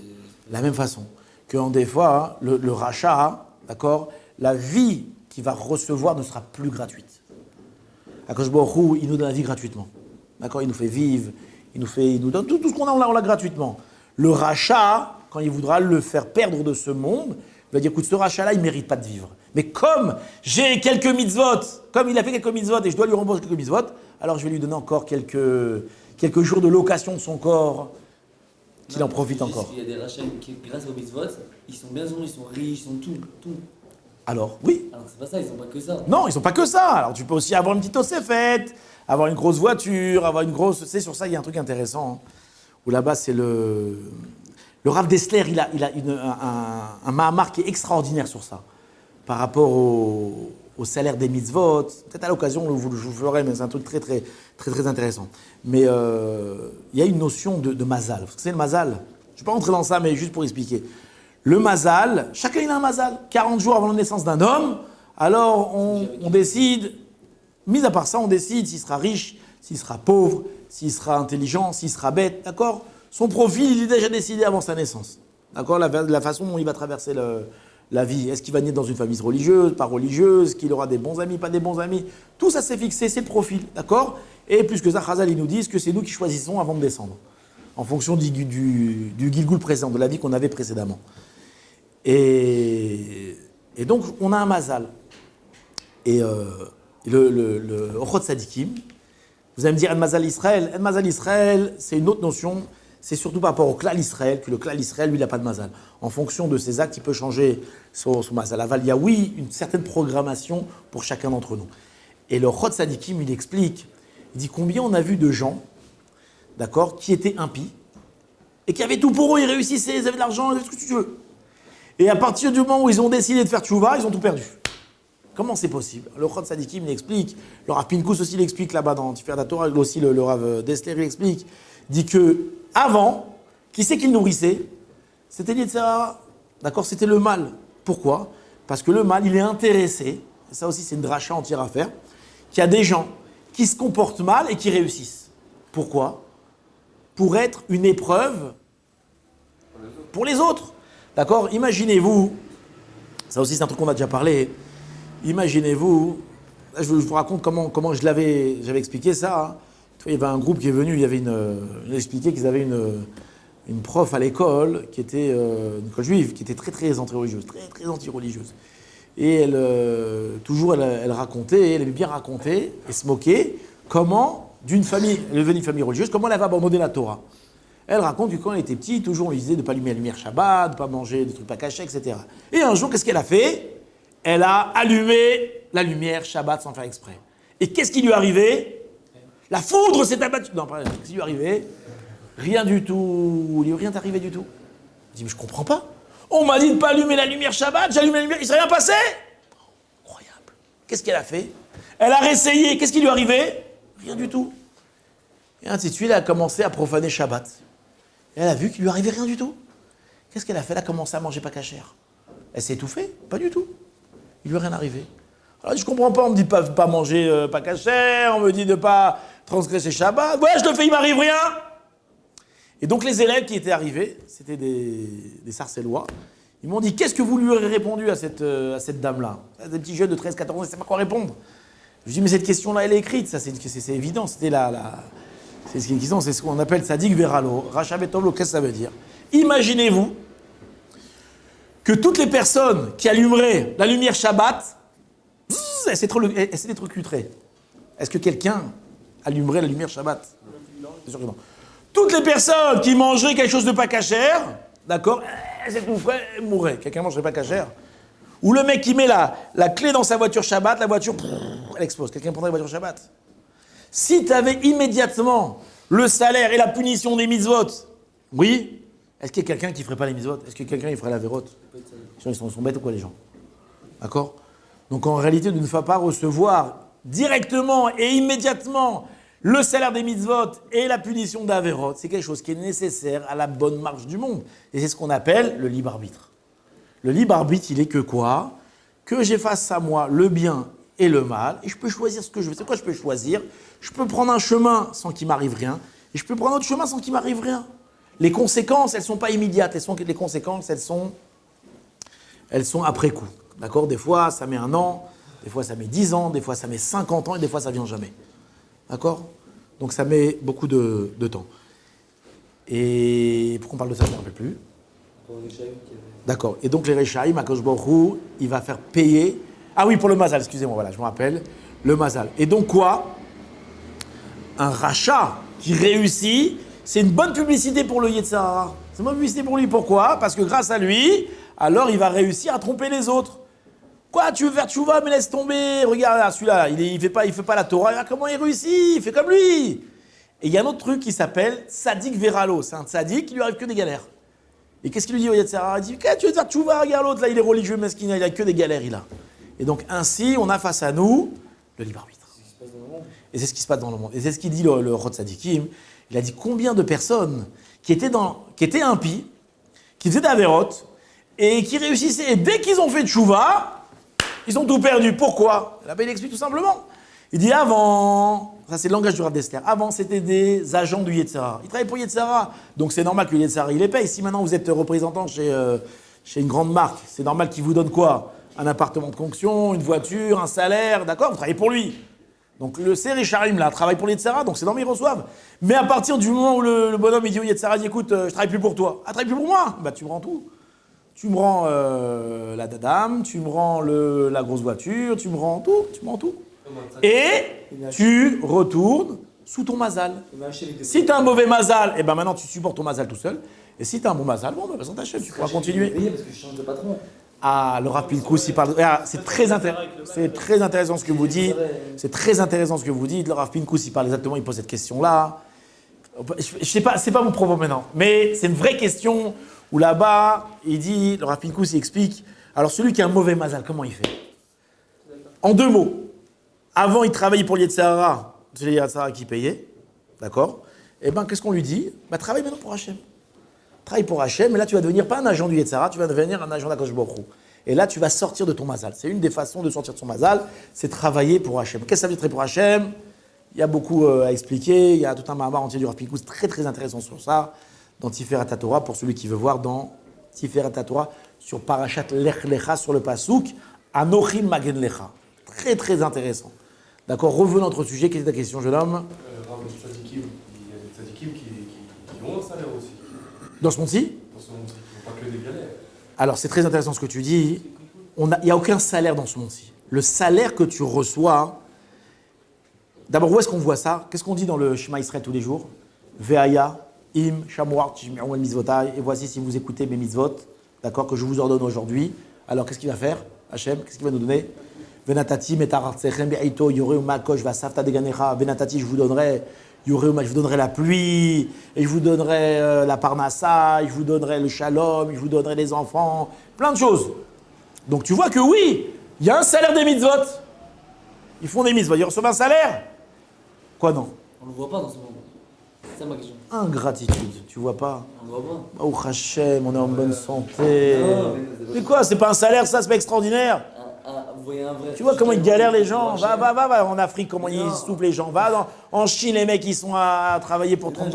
La même façon que des fois, le rachat, d'accord, la vie qu'il va recevoir ne sera plus gratuite. Akadosh Baruch Hu, il nous donne la vie gratuitement. D'accord? Il nous fait vivre, il nous donne tout ce qu'on a, on l'a gratuitement. Le rachat, quand il voudra le faire perdre de ce monde, il va dire, écoute, ce rachat-là, il ne mérite pas de vivre. Mais comme j'ai quelques mitzvot, comme il a fait quelques mitzvot et je dois lui rembourser quelques mitzvot, alors je vais lui donner encore quelques jours de location de son corps, qu'il en profite encore. Il y a des rachats qui, grâce aux mitzvot, ils sont bien, ils sont riches, ils sont tout. Alors, oui. Alors c'est pas ça, ils sont pas que ça. Non, ils sont pas que ça. Alors tu peux aussi avoir une petite osséfette, avoir une grosse voiture, avoir une grosse... C'est sur ça, il y a un truc intéressant. Hein, où là-bas, c'est le Rav Dessler, il a un mahamar qui est extraordinaire sur ça. Par rapport au salaire des mitzvot. Peut-être à l'occasion, je vous le ferai, mais c'est un truc très intéressant. Mais il y a une notion de mazal. Vous savez, le mazal, je ne vais pas rentrer dans ça, mais juste pour expliquer. Le mazal, chacun il a un mazal. 40 jours avant la naissance d'un homme, alors on décide, mis à part ça, on décide s'il sera riche, s'il sera pauvre, s'il sera intelligent, s'il sera bête, d'accord? Son profil, il est déjà décidé avant sa naissance. D'accord? La façon dont il va traverser la vie. Est-ce qu'il va naître dans une famille religieuse, pas religieuse? Est-ce qu'il aura des bons amis, pas des bons amis? Tout ça c'est fixé, c'est le profil, d'accord? Et plus que ça, Chazal, ils nous disent que c'est nous qui choisissons avant de descendre, en fonction du Gilgoul présent, de la vie qu'on avait précédemment. Et donc, on a un mazal. Et le Ochot Sadikim, vous allez me dire, Mazal Israël. Mazal Israël, c'est une autre notion. C'est surtout par rapport au klal Israël, que le klal Israël, lui, il n'a pas de mazal. En fonction de ses actes, il peut changer son mazal. Aval, il y a, oui, une certaine programmation pour chacun d'entre nous. Et le Ochot Sadikim, il explique, il dit combien on a vu de gens, d'accord, qui étaient impies, et qui avaient tout pour eux, ils réussissaient, ils avaient de l'argent, ils avaient tout ce que tu veux. Et à partir du moment où ils ont décidé de faire tchouva, ils ont tout perdu. Comment c'est possible? Le Ochot Sadikim l'explique, le Rav Pinkus aussi l'explique là-bas dans Tifer Torah, aussi le Rav Dessler l'explique, dit que avant, qui c'est qui le nourrissait? C'était l'Yetzirah, d'accord? C'était le mal. Pourquoi? Parce que le mal, il est intéressé, et ça aussi c'est une dracha entière à faire, qu'il y a des gens qui se comportent mal et qui réussissent. Pourquoi? Pour être une épreuve pour les autres. D'accord? Imaginez-vous, ça aussi c'est un truc qu'on a déjà parlé, imaginez-vous, là, je vous raconte comment j'avais expliqué ça. Hein. Il y avait un groupe qui est venu, il expliquait qu'ils avaient une prof à l'école, qui était une école juive, qui était très anti-religieuse, très anti-religieuse. Et elle racontait, elle aimait bien raconter et se moquer, comment, d'une famille, elle est venue d'une famille religieuse, comment elle avait abandonné la Torah. Elle raconte que quand elle était petite, toujours on lui disait de ne pas allumer la lumière Shabbat, de ne pas manger des trucs pas cachés, etc. Et un jour, qu'est-ce qu'elle a fait? Elle a allumé la lumière Shabbat sans faire exprès. Et qu'est-ce qui lui est arrivé? La foudre s'est abattue. Non, pas qu'est-ce qui lui est arrivé? Rien du tout. Il lui est rien arrivé du tout. Je dis, mais je comprends pas. On m'a dit de ne pas allumer la lumière Shabbat, j'allume la lumière, il ne s'est rien passé? Incroyable. Qu'est-ce qu'elle a fait? Elle a réessayé. Qu'est-ce qui lui est arrivé? Rien du tout. Et ainsi de suite, elle a commencé à profaner Shabbat. Et elle a vu qu'il lui arrivait rien du tout. Qu'est-ce qu'elle a fait? Elle a commencé à manger pas cachère. Elle s'est étouffée? Pas du tout. Il lui est rien arrivé. Alors je comprends pas, on me dit de pas manger pas cachère, on me dit de pas transgresser Shabbat. Ouais, je le fais, il m'arrive rien. Et donc les élèves qui étaient arrivés, c'était des Sarcellois, ils m'ont dit, qu'est-ce que vous lui aurez répondu à cette dame-là? Des petits jeunes de 13, 14 ans, ils ne savent pas quoi répondre. Je dis, mais cette question-là, elle est écrite, ça c'est évident, c'était c'est ce qu'on appelle Sadik Veralo, Racha Betovlo, qu'est-ce que ça veut dire? Imaginez-vous que toutes les personnes qui allumeraient la lumière Shabbat, elles s'électrocuteraient. Est-ce que quelqu'un allumerait la lumière Shabbat? Bien sûr que non. Toutes les personnes qui mangeraient quelque chose de pas cachère, d'accord, elles s'étoufferaient, elles mourraient. Quelqu'un ne mangerait pas cachère. Ou le mec qui met la clé dans sa voiture Shabbat, la voiture, elle explose. Quelqu'un prendrait la voiture Shabbat. Si tu avais immédiatement le salaire et la punition des mitzvot, oui, est-ce qu'il y a quelqu'un qui ne ferait pas les mitzvot? Est-ce que quelqu'un ferait la vérote? Ils sont bêtes ou quoi les gens? D'accord? Donc en réalité, de ne pas recevoir directement et immédiatement le salaire des mitzvot et la punition d'Averot, c'est quelque chose qui est nécessaire à la bonne marche du monde. Et c'est ce qu'on appelle le libre arbitre. Le libre arbitre, il est que quoi? Que j'ai face à moi le bien et le mal, et je peux choisir ce que je veux. C'est quoi je peux choisir? Je peux prendre un chemin sans qu'il m'arrive rien, et je peux prendre un autre chemin sans qu'il m'arrive rien. Les conséquences, elles ne sont pas immédiates. Les conséquences, elles sont après coup. D'accord? Des fois, ça met 1 an, des fois, ça met 10 ans, des fois, ça met 50 ans, et des fois, ça ne vient jamais. D'accord? Donc, ça met beaucoup de temps. Et pourquoi on parle de ça, je ne me rappelle plus. Pour les Shaim qui avait. D'accord. Et donc les Rechaïm, Akadosh Baruch Hu, il va faire payer. Ah oui, pour le Mazal, excusez-moi, voilà, je me rappelle. Le Mazal. Et donc quoi? Un rachat qui réussit, c'est une bonne publicité pour le Yetzer Hara. C'est une bonne publicité pour lui. Pourquoi? Parce que grâce à lui, alors il va réussir à tromper les autres. Quoi, tu veux faire tchouva, mais laisse tomber. Regarde là, celui-là, il fait pas la Torah. Regarde comment il réussit, il fait comme lui. Et il y a un autre truc qui s'appelle Tzadik Veralo. C'est un Tzadik qui lui arrive que des galères. Et qu'est-ce qu'il lui dit au Yetzer Hara? Il dit, tu veux faire tchouva, regarde l'autre, là, il est religieux, mesquin, il a que des galères, il a. Et donc ainsi, on a face à nous le libre arbitre. C'est ce qui se passe dans le monde. Et c'est ce qui se passe dans le monde. Et c'est ce qu'il dit le Rod Tzadikim. Il a dit combien de personnes qui étaient impies, qui faisaient d'avérotes, et qui réussissaient. Et dès qu'ils ont fait tchouva, ils ont tout perdu. Pourquoi? Là, il explique tout simplement. Il dit avant, ça c'est le langage du Rav Dessler, avant c'était des agents du Yetzer Hara. Ils travaillaient pour Yetzer Hara. Donc c'est normal que le Yetzer Hara, il les paye. Si maintenant vous êtes représentant chez une grande marque, c'est normal qu'il vous donne quoi? Un appartement de fonction, une voiture, un salaire, d'accord? Vous travaillez pour lui. Donc le Seri Sharim là travaille pour le Yetzer Hara, donc c'est normal ils reçoivent. Mais à partir du moment où le bonhomme il dit au Yetzer Hara, écoute, je travaille plus pour toi. Ah, travaille plus pour moi? Bah tu me rends tout. Tu me rends la dadam, tu me rends la grosse voiture, tu me rends tout. Et tu retournes sous ton mazal. Si tu as un mauvais mazal, et ben maintenant tu supportes ton mazal tout seul. Et si tu as un bon mazal, bon, ben ta chef, tu pourras continuer. Parce que je change de patron. Ah, le Rav Pinkus, il parle. Ah, c'est très intéressant ce que vous dites. C'est très intéressant ce que vous dites. Le Rav Pinkus, il parle exactement, il pose cette question-là. Je sais pas, c'est pas mon propos maintenant, mais c'est une vraie question où là-bas, il dit, le Rav Pinkus, il explique. Alors celui qui a un mauvais mazal, comment il fait? En deux mots. Avant, il travaillait pour le Yetzer Hara, c'est le Yetzer Hara qui payait, d'accord? Eh bien, qu'est-ce qu'on lui dit? Bah, travaille maintenant pour Hachem. Travaille pour Hachem, et là, tu vas devenir pas un agent du Yetzer Hara, tu vas devenir un agent d'Akadosh Baruch Hu. Et là, tu vas sortir de ton mazal. C'est une des façons de sortir de son mazal, c'est travailler pour Hachem. Qu'est-ce que ça veut dire travailler pour Hachem? Il y a beaucoup à expliquer, il y a tout un mahamar entier du Rav Pinkus très très intéressant sur ça, dans Tiferet HaTorah, pour celui qui veut voir dans Tiferet HaTorah, sur Parashat Lech Lecha, sur le Pasuk, Anochim Magen Lecha. Très très intéressant. D'accord, revenons à notre sujet. Quelle est ta question, jeune homme? Il y a des tzadikim qui ont un salaire aussi. Dans ce monde-ci? Dans ce monde-ci, qui n'ont pas que des galères. Alors, c'est très intéressant ce que tu dis. Il n'y a aucun salaire dans ce monde-ci. Le salaire que tu reçois, d'abord, où est-ce qu'on voit ça? Qu'est-ce qu'on dit dans le Shema Israël tous les jours? Ve'aya, im, shamuar, tishmi'u el mitzvotai. Et voici si vous écoutez mes mitzvot, d'accord, que je vous ordonne aujourd'hui. Alors, qu'est-ce qu'il va faire, Hachem? Qu'est-ce qu'il va nous donner? Venatati, metarartsechem be'aito, yoreu makosh, vasafta deganecha. Venatati, je vous donnerai la pluie, et je vous donnerai la parnassa, je vous donnerai le shalom, je vous donnerai les enfants, plein de choses. Donc tu vois que oui, il y a un salaire des mitzvot. Ils font des mitzvot, ils reçoivent un salaire. Quoi non? On ne le voit pas dans ce monde. C'est ça ma question. Ingratitude, tu vois pas? On ne le voit pas. Oh Hachem, on est en bonne santé. Non, Mais quoi, c'est pas un salaire ça, c'est pas extraordinaire? Vous voyez un vrai. Tu vois comment ils galèrent les gens? Va en Afrique, comment ils soufflent les gens. En Chine, les mecs, ils sont à travailler pour $30.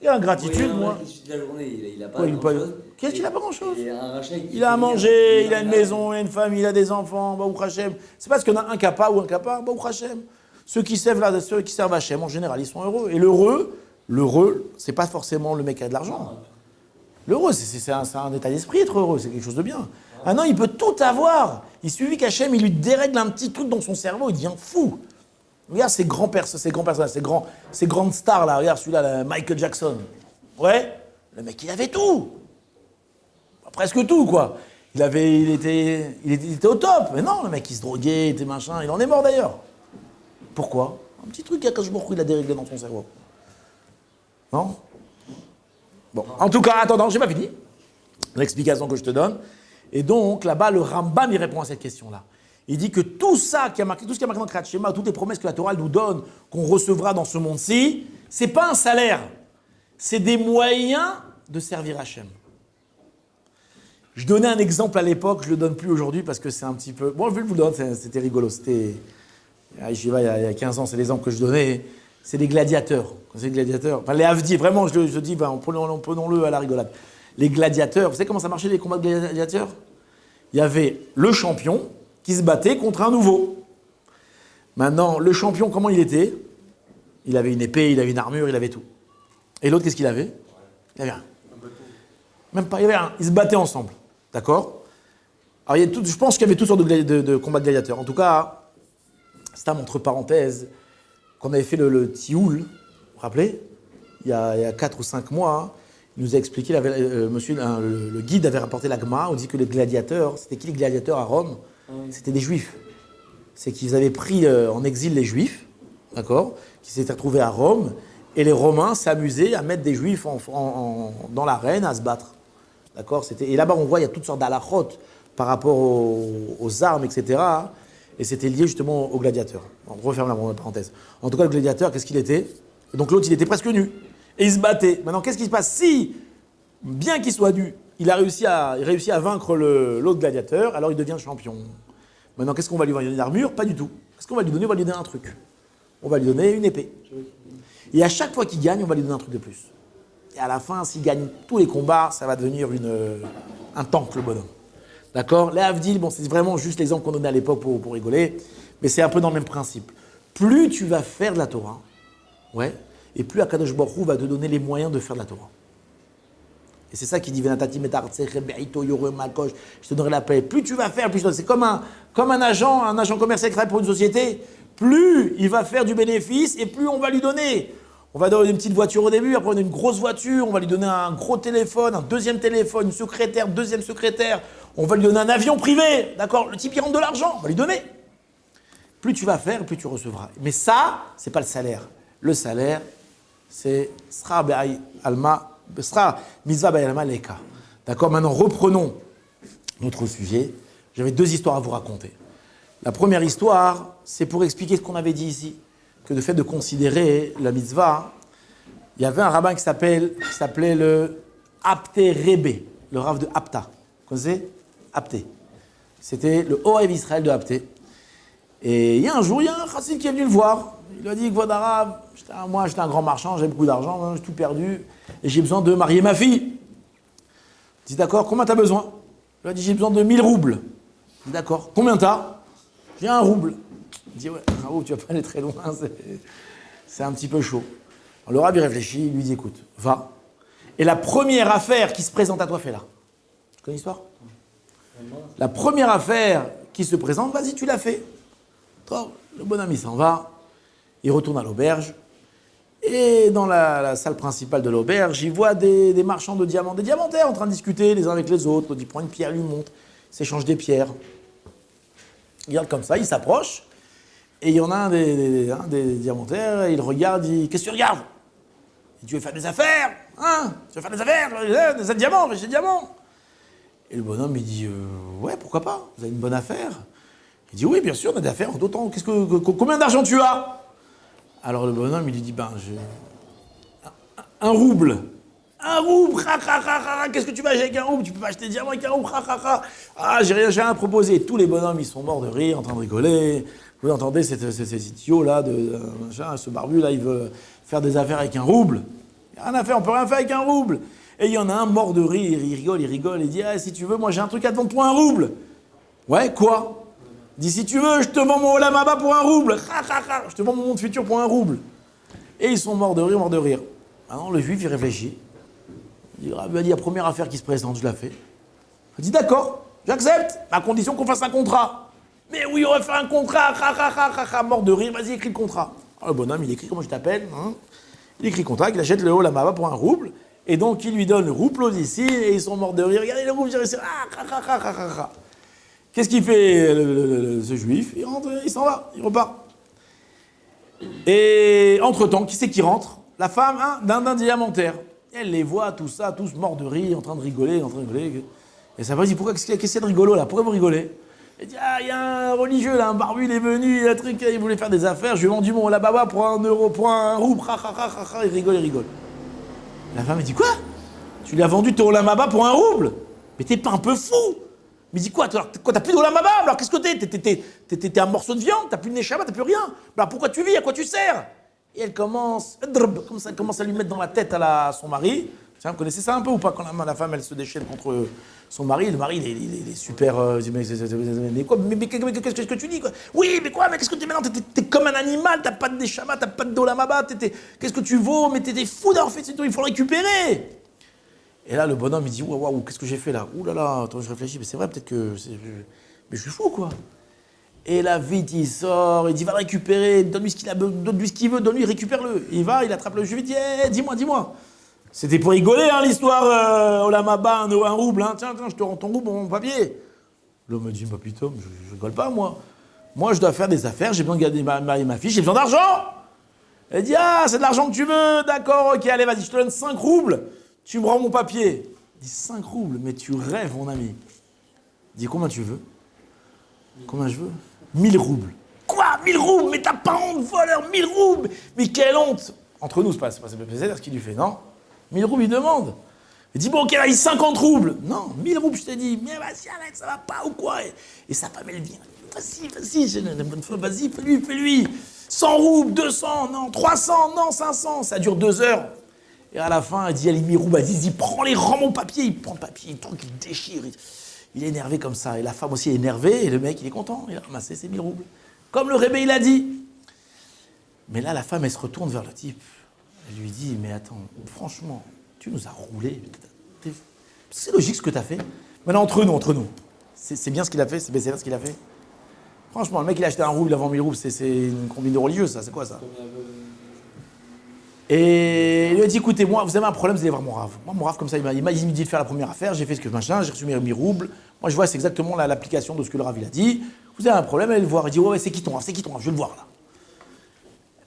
Il y a ingratitude, moi. La journée, il a pas Quoi, grand-chose. Qu'est-ce qu'il a pas grand-chose? Il a un rachat, Il a à manger, il a une maison, il a une femme, il a des enfants. Baruch Hashem. C'est parce qu'on a un kappa ou un kappa, Baruch Hashem. Ceux qui servent Hashem, en général, ils sont heureux. Et l'heureux, c'est pas forcément le mec qui a de l'argent. L'heureux, c'est un état d'esprit, être heureux, c'est quelque chose de bien. Ah non, il peut tout avoir. Il suffit qu'Hachem, il lui dérègle un petit truc dans son cerveau, il devient fou. Regarde ces grands personnages, ces grandes stars là, regarde celui-là, là, Michael Jackson. Ouais, le mec, il avait tout. Presque tout, quoi. Il était au top. Mais non, le mec, il se droguait, il était machin, il en est mort d'ailleurs. Pourquoi? Un petit truc qu'Akadosh Baruch Hu, il a déréglé dans son cerveau. Non? Bon, en tout cas, attends, j'ai pas fini. L'explication que je te donne. Et donc, là-bas, le Rambam, il répond à cette question-là. Il dit que tout ce qui est marqué dans Kriyat Shema, toutes les promesses que la Torah nous donne, qu'on recevra dans ce monde-ci, c'est pas un salaire. C'est des moyens de servir Hachem. Je donnais un exemple à l'époque, je ne le donne plus aujourd'hui parce que c'est un petit peu... Bon, je vais vous le donner, c'était rigolo. C'était... À Yeshiva, il y a 15 ans, c'est l'exemple que je donnais. C'est les gladiateurs. C'est les gladiateurs. Enfin, les Havdi, vraiment, je dis, prenons-le à la rigolade. Les gladiateurs, vous savez comment ça marchait les combats de gladiateurs? Il y avait le champion qui se battait contre un nouveau. Maintenant, le champion, comment il était? Il avait une épée, il avait une armure, il avait tout. Et l'autre, qu'est-ce qu'il avait? Il avait rien. Même pas, ils se battaient ensemble. D'accord? Alors, je pense qu'il y avait toutes sortes de combats de gladiateurs. En tout cas, Stam, entre parenthèses, qu'on avait fait le Tioul, vous vous rappelez? Il y a 4 ou 5 mois, hein, il nous a expliqué, le guide avait rapporté la Gemara, on dit que les gladiateurs, c'était qui les gladiateurs à Rome? C'était des juifs. C'est qu'ils avaient pris en exil les juifs, d'accord, qui s'étaient retrouvés à Rome, et les Romains s'amusaient à mettre des juifs dans l'arène à se battre. D'accord, et là-bas, on voit, il y a toutes sortes d'halachot par rapport aux armes, etc. Et c'était lié justement aux gladiateurs. On referme la parenthèse. En tout cas, le gladiateur, qu'est-ce qu'il était? Et donc l'autre, il était presque nu. Et il se battait. Maintenant, qu'est-ce qui se passe? Si, bien qu'il soit nu, il réussit à vaincre l'autre gladiateur, alors il devient champion. Maintenant, qu'est-ce qu'on va lui donner? Une armure? Pas du tout. Qu'est-ce qu'on va lui donner? On va lui donner un truc. On va lui donner une épée. Et à chaque fois qu'il gagne, on va lui donner un truc de plus. Et à la fin, s'il gagne tous les combats, ça va devenir un tank, le bonhomme. D'accord? Les Havdil, bon, c'est vraiment juste l'exemple qu'on donnait à l'époque pour rigoler, mais c'est un peu dans le même principe. Plus tu vas faire de la Torah, ouais, et plus Akadosh Baruch Hu va te donner les moyens de faire de la Torah. Et c'est ça qui dit Venatati metartseche be'ito yorem malkosh, je te donnerai la paix. Plus tu vas faire, plus c'est comme un agent commercial qui travaille pour une société, plus il va faire du bénéfice et plus on va lui donner. On va donner une petite voiture au début, après on a une grosse voiture, on va lui donner un gros téléphone, un deuxième téléphone, une secrétaire, deuxième secrétaire, on va lui donner un avion privé, d'accord? Le type il rentre de l'argent, on va lui donner. Plus tu vas faire, plus tu recevras. Mais ça, c'est pas le salaire. Le salaire, c'est sra mitzvah b'alma leka. D'accord? Maintenant, reprenons notre sujet. J'avais 2 histoires à vous raconter. La première histoire, c'est pour expliquer ce qu'on avait dit ici, que le fait de considérer la mitzvah, il y avait un rabbin qui s'appelait le Apté Rebbe, le rav de Apta. Vous connaissez? Apté. C'était le Ohev Israël de Apté. Et il y a un jour, il y a un chassid qui est venu le voir. Il lui a dit, Kvod Arav, moi j'étais un grand marchand, j'ai beaucoup d'argent, j'ai tout perdu, et j'ai besoin de marier ma fille. Il dit, d'accord, combien t'as besoin? Il lui a dit, j'ai besoin de 1000 roubles. Il dit, d'accord, combien t'as? J'ai 1 rouble. Il dit, ouais, 1 rouble, tu vas pas aller très loin, c'est un petit peu chaud. Alors, le rabbin réfléchit, il lui dit, écoute, va. Et la première affaire qui se présente à toi, fais-la. Tu connais l'histoire? La première affaire qui se présente, vas-y, tu l'as fait. Toi, le bonhomme, il s'en va, il retourne à l'auberge, et dans la salle principale de l'auberge, il voit des marchands de diamants, des diamantaires en train de discuter les uns avec les autres. L'autre, il prend une pierre, lui montre, il s'échange des pierres. Il regarde comme ça, il s'approche, et il y en a un des diamantaires, il regarde, il dit, qu'est-ce que tu regardes? Il dit, tu veux faire des affaires? Hein? Tu veux faire des affaires? Des diamants, j'ai des diamants. Et le bonhomme, il dit, ouais, pourquoi pas? Vous avez une bonne affaire? Il dit, oui, bien sûr, on a des affaires, d'autant. Combien d'argent tu as? Alors le bonhomme, il lui dit, ben, j'ai 1 rouble. 1 rouble, qu'est-ce que tu vas acheter avec 1 rouble? Tu peux pas acheter des diamants avec 1 rouble, Ah, j'ai rien à proposer. Tous les bonhommes, ils sont morts de rire, en train de rigoler. Vous entendez ces idiots-là, ce barbu-là, il veut faire des affaires avec 1 rouble. Il n'y a rien à faire, on peut rien faire avec 1 rouble. Et il y en a un mort de rire, il rigole, il dit, ah, si tu veux, moi j'ai un truc à te vendre pour 1 rouble. Ouais, quoi? Il dit, si tu veux, je te vends mon Olam Haba pour 1 rouble. Je te vends mon monde futur pour 1 rouble. Et ils sont morts de rire. Maintenant, le juif, il réfléchit. Il dit, la première affaire qui se présente, je la fais. Il dit, d'accord, j'accepte, à condition qu'on fasse un contrat. Mais oui, on va faire un contrat, mort de rire, vas-y, écris le contrat. Alors, le bonhomme, il écrit, comment je t'appelle, hein? Il écrit le contrat, il achète le Olam Haba pour 1 rouble. Et donc, il lui donne le rouble ici, et ils sont morts de rire. Regardez le rouble, j'ai réussi. Qu'est-ce qu'il fait, ce juif? Il rentre, il s'en va, il repart. Et entre-temps, qui c'est qui rentre? La femme d'un diamantaire. Elle les voit, tout ça, tous morts de rire, en train de rigoler. Et ça va, il dit, qu'est-ce qu'il y a de rigolo là? Pourquoi vous rigolez? Elle dit, ah, il y a un religieux là, un barbu, il est venu, il a un truc, il voulait faire des affaires, je lui ai vendu mon Olababa pour 1 euro, pour 1 rouble, il rigole. La femme, elle dit, quoi? Tu lui as vendu ton Olamaba pour 1 rouble? Mais t'es pas un peu fou? Mais dis quoi, t'as plus d'Olamaba? Alors qu'est-ce que t'es un morceau de viande, t'as plus de Neshama, t'as plus rien. Alors pourquoi tu vis, à quoi tu sers? Et elle commence à lui mettre dans la tête à son mari. Tiens, vous connaissez ça un peu ou pas? Quand la femme, elle se déchaîne contre son mari, le mari, il est super... mais quoi? Mais qu'est-ce que tu dis, quoi? Oui, mais quoi? Mais qu'est-ce que tu es maintenant? T'es comme un animal, t'as pas de Neshama, t'as pas de Olamaba, qu'est-ce que tu vaux? Mais t'es fou d'avoir fait ce truc, il faut le récupérer. Et là, le bonhomme, il dit, waouh, qu'est-ce que j'ai fait là? Ouh là là, attends, je réfléchis, mais c'est vrai, peut-être que... Mais je suis fou, quoi. Et là, vite, il sort, il dit, va le récupérer, donne-lui ce qu'il a, donne-lui ce qu'il veut, donne-lui, récupère-le. Il va, il attrape le juif, il dit, dis-moi. C'était pour rigoler, hein, l'histoire, Olam Haba, un rouble, hein. Tiens, je te rends ton rouble, mon papier. L'homme me dit, bah putain, je rigole pas, moi. Moi, je dois faire des affaires, j'ai besoin de garder ma fille, j'ai besoin d'argent. Elle dit, ah, c'est de l'argent que tu veux, d'accord, ok, allez, vas-y, je te donne 5 roubles, tu me rends mon papier. Il dit, 5 roubles, mais tu rêves, mon ami. Il dit, combien tu veux? Combien je veux? 1000 roubles. Quoi? 1000 roubles? Mais t'as pas honte, voleur, 1000 roubles? Mais quelle honte! Entre nous, c'est pas ce qu'il lui fait, non? 1000 roubles, il demande. Il dit, bon, ok, là, il 50 roubles. Non, 1000 roubles, je t'ai dit. Mais vas-y, arrête, ça va pas ou quoi? Et sa femme, elle vient. Vas-y, j'ai une bonne femme, vas-y, fais-lui. 100 roubles, 200, non, 300, non, 500. Ça dure 2 heures. Et à la fin, elle dit, allez, 1000 roubles, vas-y, prends-les, rends mon papier. Il prend le papier, il truc, il déchire. Il est énervé comme ça. Et la femme aussi est énervée. Et le mec, il est content. Il a ramassé ses 1000 roubles. Comme le rébé, il a dit. Mais là, la femme, elle se retourne vers le type. Elle lui dit, mais attends, franchement, tu nous as roulé. C'est logique ce que tu as fait. Maintenant, entre nous. C'est bien ce qu'il a fait, c'est bien ce qu'il a fait. Franchement, le mec, il a acheté un rouble, il a vendu 1000 roubles. C'est une combine de religieux, ça. C'est quoi, ça? Et il lui a dit, écoutez, moi, vous avez un problème, vous allez voir mon rave. Moi, mon rave, comme ça, il m'a dit de faire la première affaire, j'ai fait ce que machin, j'ai reçu mes 1000 roubles. Moi, je vois, c'est exactement l'application de ce que le rave, il a dit. Vous avez un problème, allez le voir. Il dit, ouais, c'est qui ton rave, je veux le voir, là.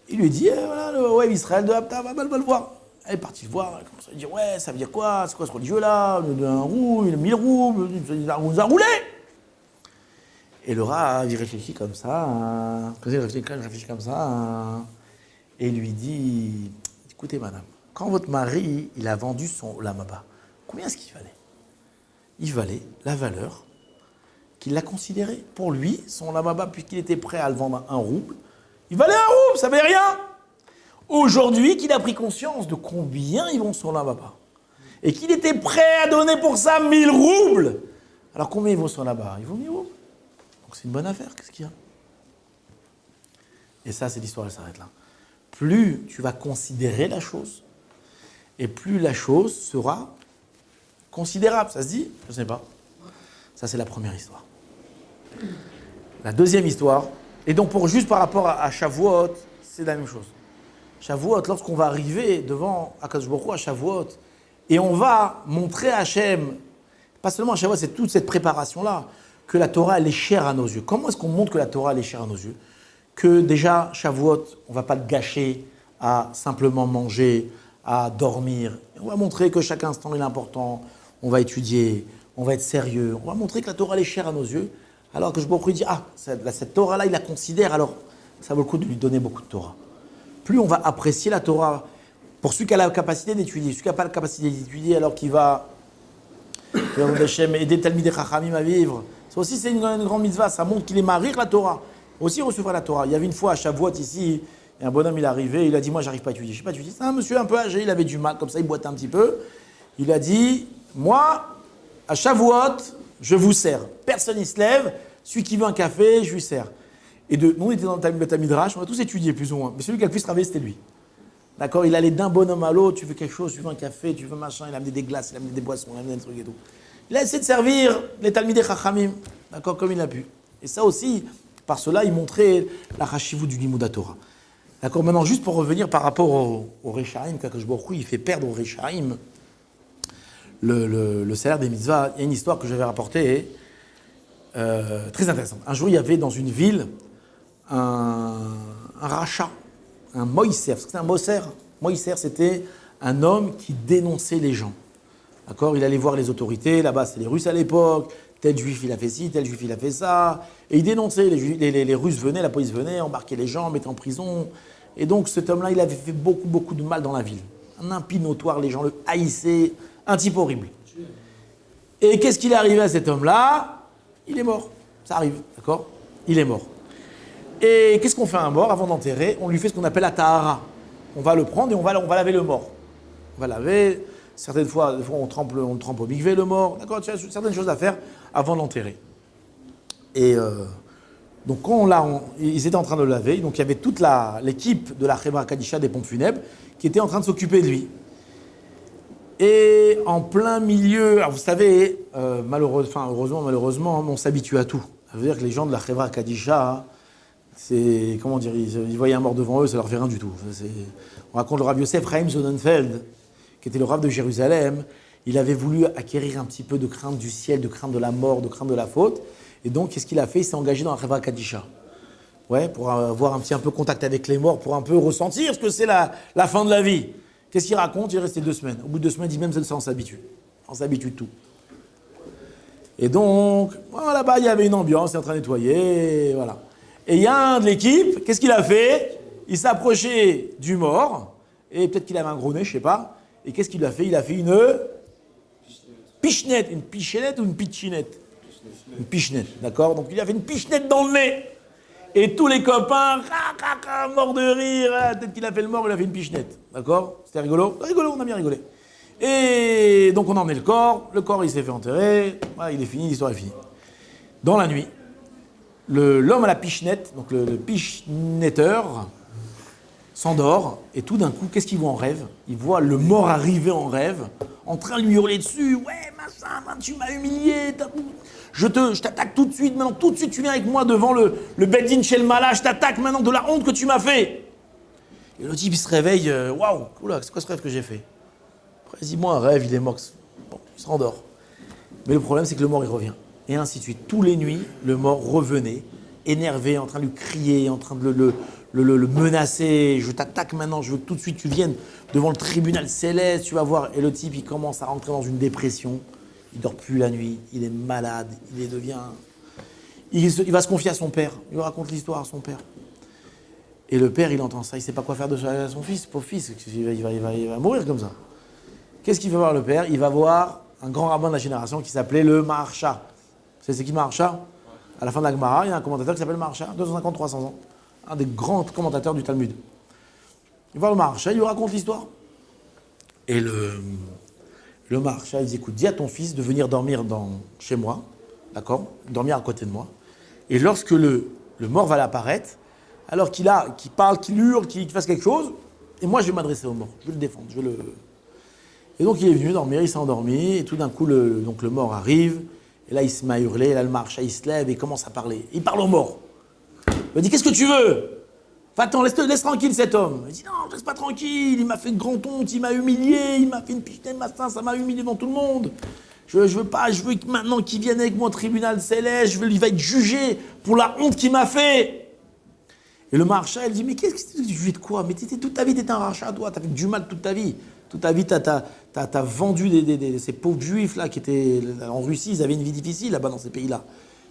Il lui dit, voilà, le Israël de Hapta, va le voir. Elle est partie le voir, elle commence à lui dire, ouais, ça veut dire quoi? C'est quoi ce religieux-là? Un rouble, 1000 roubles, il nous a roulé. Et le rave, il réfléchit comme ça, et il lui dit, écoutez, madame, quand votre mari, il a vendu son Olam Haba, combien est-ce qu'il valait? Il valait la valeur qu'il l'a considérée. Pour lui, son Olam Haba, puisqu'il était prêt à le vendre à 1 rouble, il valait 1 rouble, ça valait rien. Aujourd'hui, qu'il a pris conscience de combien ils vont son Olam Haba, et qu'il était prêt à donner pour ça 1000 roubles, alors combien ils vont son Olam Haba? Ils vont 1000 roubles. Donc c'est une bonne affaire, qu'est-ce qu'il y a? Et ça, c'est l'histoire, elle s'arrête là. Plus tu vas considérer la chose, et plus la chose sera considérable. Ça se dit? Je ne sais pas. Ça, c'est la première histoire. La deuxième histoire, et donc juste par rapport à Shavuot, c'est la même chose. Shavuot, lorsqu'on va arriver devant Akadosh Baruch Hu à Shavuot, et on va montrer à Hachem, pas seulement à Shavuot, c'est toute cette préparation-là, que la Torah, elle est chère à nos yeux. Comment est-ce qu'on montre que la Torah, elle est chère à nos yeux? Que déjà, Shavuot, on ne va pas le gâcher à simplement manger, à dormir. On va montrer que chaque instant est important, on va étudier, on va être sérieux, on va montrer que la Torah, elle est chère à nos yeux, alors que je pourrais dire, cette Torah-là, il la considère, alors ça vaut le coup de lui donner beaucoup de Torah. Plus on va apprécier la Torah, pour celui qui a la capacité d'étudier, celui qui n'a pas la capacité d'étudier, alors qu'il va aider Talmidei Chachamim à vivre, ça aussi c'est une grande mitzvah, ça montre qu'il est marir la Torah. Aussi recevra la Torah. Il y avait une fois à Shavuot ici, et un bonhomme il est arrivé, il a dit, moi j'arrive pas à étudier. Je sais pas étudier. C'est un monsieur un peu âgé, il avait du mal, comme ça il boitait un petit peu. Il a dit, moi, à Shavuot, je vous sers. Personne ne se lève, celui qui veut un café, je lui sers. Et nous on était dans le Beth Midrash, on a tous étudié plus ou moins. Mais celui qui a le plus travaillé, c'était lui. D'accord? Il allait d'un bonhomme à l'autre, tu veux quelque chose, tu veux un café, tu veux machin, il a amené des glaces, il a amené des boissons, il a amené des trucs et tout. Il a essayé de servir les Talmidei Chachamim, d'accord, comme il a pu. Et ça aussi, par cela, il montrait la chashivut du Limud Torah. D'accord, maintenant, juste pour revenir par rapport au Rechaim, qu'Akadosh Baruch Hu, il fait perdre au Rechaim le salaire des mitzvahs. Il y a une histoire que j'avais rapportée, très intéressante. Un jour, il y avait dans une ville un rachat, un moïser. C'était un moïser. Moïser, c'était un homme qui dénonçait les gens. D'accord, il allait voir les autorités, là-bas, c'était les Russes à l'époque. Tel juif, il a fait ci, tel juif, il a fait ça. Et il dénonçait, les Russes venaient, la police venait, embarquait les gens, mettait en prison. Et donc cet homme-là, il avait fait beaucoup de mal dans la ville. Un impie notoire, les gens le haïssaient, un type horrible. Et qu'est-ce qu'il est arrivé à cet homme-là? Il est mort. Ça arrive, d'accord? Il est mort. Et qu'est-ce qu'on fait à un mort avant d'enterrer? On lui fait ce qu'on appelle la tahara. On va le prendre et on va laver le mort. On va laver... Certaines fois, on trempe au mikvé le mort, d'accord, tu as certaines choses à faire avant de l'enterrer. Et donc quand ils étaient en train de le laver, donc il y avait toute l'équipe de la Chevra Kadisha des pompes funèbres qui était en train de s'occuper de lui. Et en plein milieu, alors vous savez, heureusement, malheureusement, on s'habitue à tout. Ça veut dire que les gens de la Chevra Kadisha, hein, c'est, comment dire, ils voyaient un mort devant eux, ça leur fait rien du tout. On raconte le Rav Yosef Chaim Sonnenfeld, qui était le Rav de Jérusalem. Il avait voulu acquérir un petit peu de crainte du ciel, de crainte de la mort, de crainte de la faute. Et donc, qu'est-ce qu'il a fait? Il s'est engagé dans la Chevra Kadisha. Ouais, pour avoir un peu contact avec les morts, pour un peu ressentir ce que c'est la fin de la vie. Qu'est-ce qu'il raconte? Il est resté 2 semaines. Au bout de 2 semaines, il dit même ça, on s'habitue. On s'habitue de tout. Et donc, voilà, là-bas, il y avait une ambiance, il est en train de nettoyer, voilà. Et il y a un de l'équipe, qu'est-ce qu'il a fait? Il s'est approché du mort, et peut-être qu'il avait un gros nez, je sais pas. Et qu'est-ce qu'il a fait? Il a fait une pichenette. Une pichenette ou une pichinette? Une pichenette, d'accord? Donc il a fait une pichenette dans le nez. Et tous les copains, morts de rire, peut-être qu'il a fait le mort, il a fait une pichenette, d'accord? C'était rigolo? Rigolo, on a bien rigolé. Et donc on emmenait le corps il s'est fait enterrer, voilà, il est fini, l'histoire est finie. Dans la nuit, l'homme à la pichenette, donc le pichenetteur, s'endort, et tout d'un coup, qu'est-ce qu'il voit en rêve? Il voit le mort arriver en rêve, en train de lui hurler dessus, ouais, machin, tu m'as humilié, je t'attaque tout de suite, maintenant, tout de suite, tu viens avec moi devant le Beddin chez le Mala, je t'attaque maintenant de la honte que tu m'as fait. Et le type, il se réveille, waouh, oula, c'est quoi ce rêve que j'ai fait? Après, il dit, moi, un rêve, il est mort. Bon, il se rendort. Mais le problème, c'est que le mort, il revient. Et ainsi de suite. Tous les nuits, le mort revenait, énervé, en train de lui crier, en train de le menacer. Je t'attaque maintenant, je veux que tout de suite tu viennes devant le tribunal céleste, tu vas voir. Et le type, il commence à rentrer dans une dépression. Il dort plus la nuit, il est malade, il va se confier à son père. Il lui raconte l'histoire à son père. Et le père, il entend ça, il ne sait pas quoi faire de son fils, pauvre fils, il va mourir comme ça. Qu'est-ce qu'il va voir le père? Il va voir un grand rabbin de la génération qui s'appelait le Maharsha. C'est qui Maharsha? À la fin de la Gemara, il y a un commentateur qui s'appelle Maharsha, 250-300 ans. Un des grands commentateurs du Talmud. Il va voir le Maharsha, il lui raconte l'histoire. Et le Maharsha, il dit, écoute, dis à ton fils de venir dormir chez moi, d'accord? Dormir à côté de moi. Et lorsque le mort va l'apparaître, alors qu'il parle, qu'il hurle, qu'il fasse quelque chose, et moi je vais m'adresser au mort, je vais le défendre, Et donc il est venu dormir, il s'est endormi, et tout d'un coup le mort arrive, et là il se met à hurler, et là le Maharsha il se lève et il commence à parler. Il parle au mort. Il dit, qu'est-ce que tu veux? Attends, laisse tranquille cet homme. Il dit, non, je laisse pas tranquille, il m'a fait une grande honte, il m'a humilié, il m'a fait une pichenette, ça m'a humilié devant tout le monde. Je veux maintenant qu'il vienne avec moi au tribunal céleste, il va être jugé pour la honte qu'il m'a fait. Et le Maharsha, il dit, mais qu'est-ce que tu juges de quoi? Mais toute ta vie, t'étais un rachat, toi, t'as fait du mal toute ta vie. Toute ta vie, t'as vendu ces pauvres juifs là qui étaient en Russie, ils avaient une vie difficile là-bas dans ces pays-là.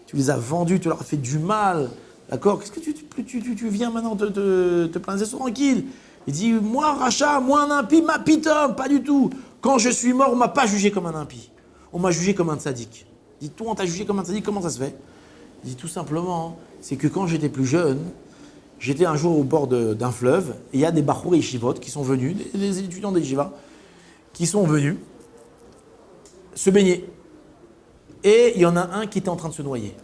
Tu les as vendus, tu leur as fait du mal. D'accord? Qu'est-ce que tu viens maintenant te plaindre? C'est tranquille. Il dit, moi, rachat, moi, un impie, ma pitom, pas du tout. Quand je suis mort, on m'a pas jugé comme un impie. On m'a jugé comme un tzaddik. Il dit, toi, on t'a jugé comme un tzaddik, comment ça se fait? Il dit, tout simplement, c'est que quand j'étais plus jeune, j'étais un jour au bord d'un fleuve, et il y a des bachour et yeshivot qui sont venus, des étudiants des yeshiva, qui sont venus se baigner. Et il y en a un qui était en train de se noyer.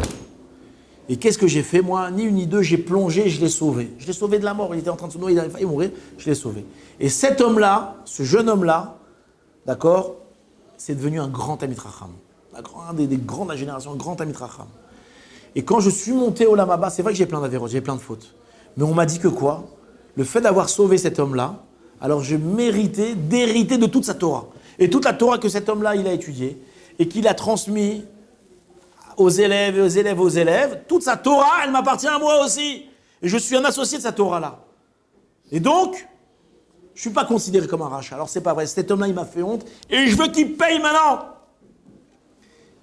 Et qu'est-ce que j'ai fait, moi? Ni une ni deux, j'ai plongé, je l'ai sauvé. Je l'ai sauvé de la mort, il était en train de se noyer, il avait failli mourir, je l'ai sauvé. Et cet homme-là, ce jeune homme-là, d'accord, c'est devenu un grand Talmid Chacham. Un des grands de la génération, un grand Talmid Chacham. Et quand je suis monté au Lamaba, c'est vrai que j'ai plein d'avérotes, j'ai plein de fautes. Mais on m'a dit que quoi? Le fait d'avoir sauvé cet homme-là, alors je méritais d'hériter de toute sa Torah. Et toute la Torah que cet homme-là, il a étudiée, et qu'il a transmis aux élèves, toute sa Torah, elle m'appartient à moi aussi. Et je suis un associé de sa Torah-là. Et donc, je ne suis pas considéré comme un rachat. Alors c'est pas vrai, cet homme-là, il m'a fait honte, et je veux qu'il paye maintenant.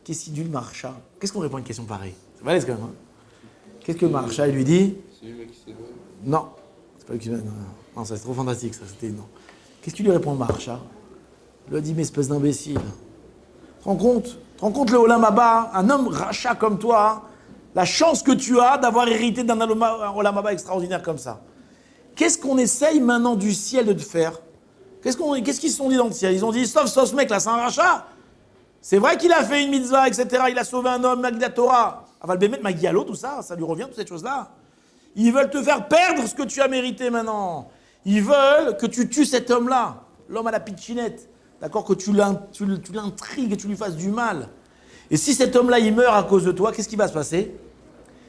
Qu'est-ce qu'il dit le Maharsha? Qu'est-ce qu'on répond à une question pareille? C'est balèze quand même. Hein. Qu'est-ce que le Maharsha, il lui dit? C'est lui qui s'est donné. Non, c'est pas lui qui... Non, ça c'est trop fantastique, ça. Non. Qu'est-ce qu'il lui répond le Maharsha? Il lui a dit, mais espèce d'imbécile. Tu te rends compte le Olam Haba, un homme rachat comme toi, hein, la chance que tu as d'avoir hérité d'un Olam Haba extraordinaire comme ça. Qu'est-ce qu'on essaye maintenant du ciel de te faire? Qu'est-ce qu'ils se sont dit dans le ciel? Ils ont dit, sauf ce mec là, c'est un rachat. C'est vrai qu'il a fait une mitzvah, etc. Il a sauvé un homme, Magda Torah. Aval Bémet, Magialo, tout ça, ça lui revient, toutes ces choses-là. Ils veulent te faire perdre ce que tu as mérité maintenant. Ils veulent que tu tues cet homme-là, l'homme à la pichinette. d'accord, que tu l'intrigues et tu lui fasses du mal. Et si cet homme-là, il meurt à cause de toi, qu'est-ce qui va se passer?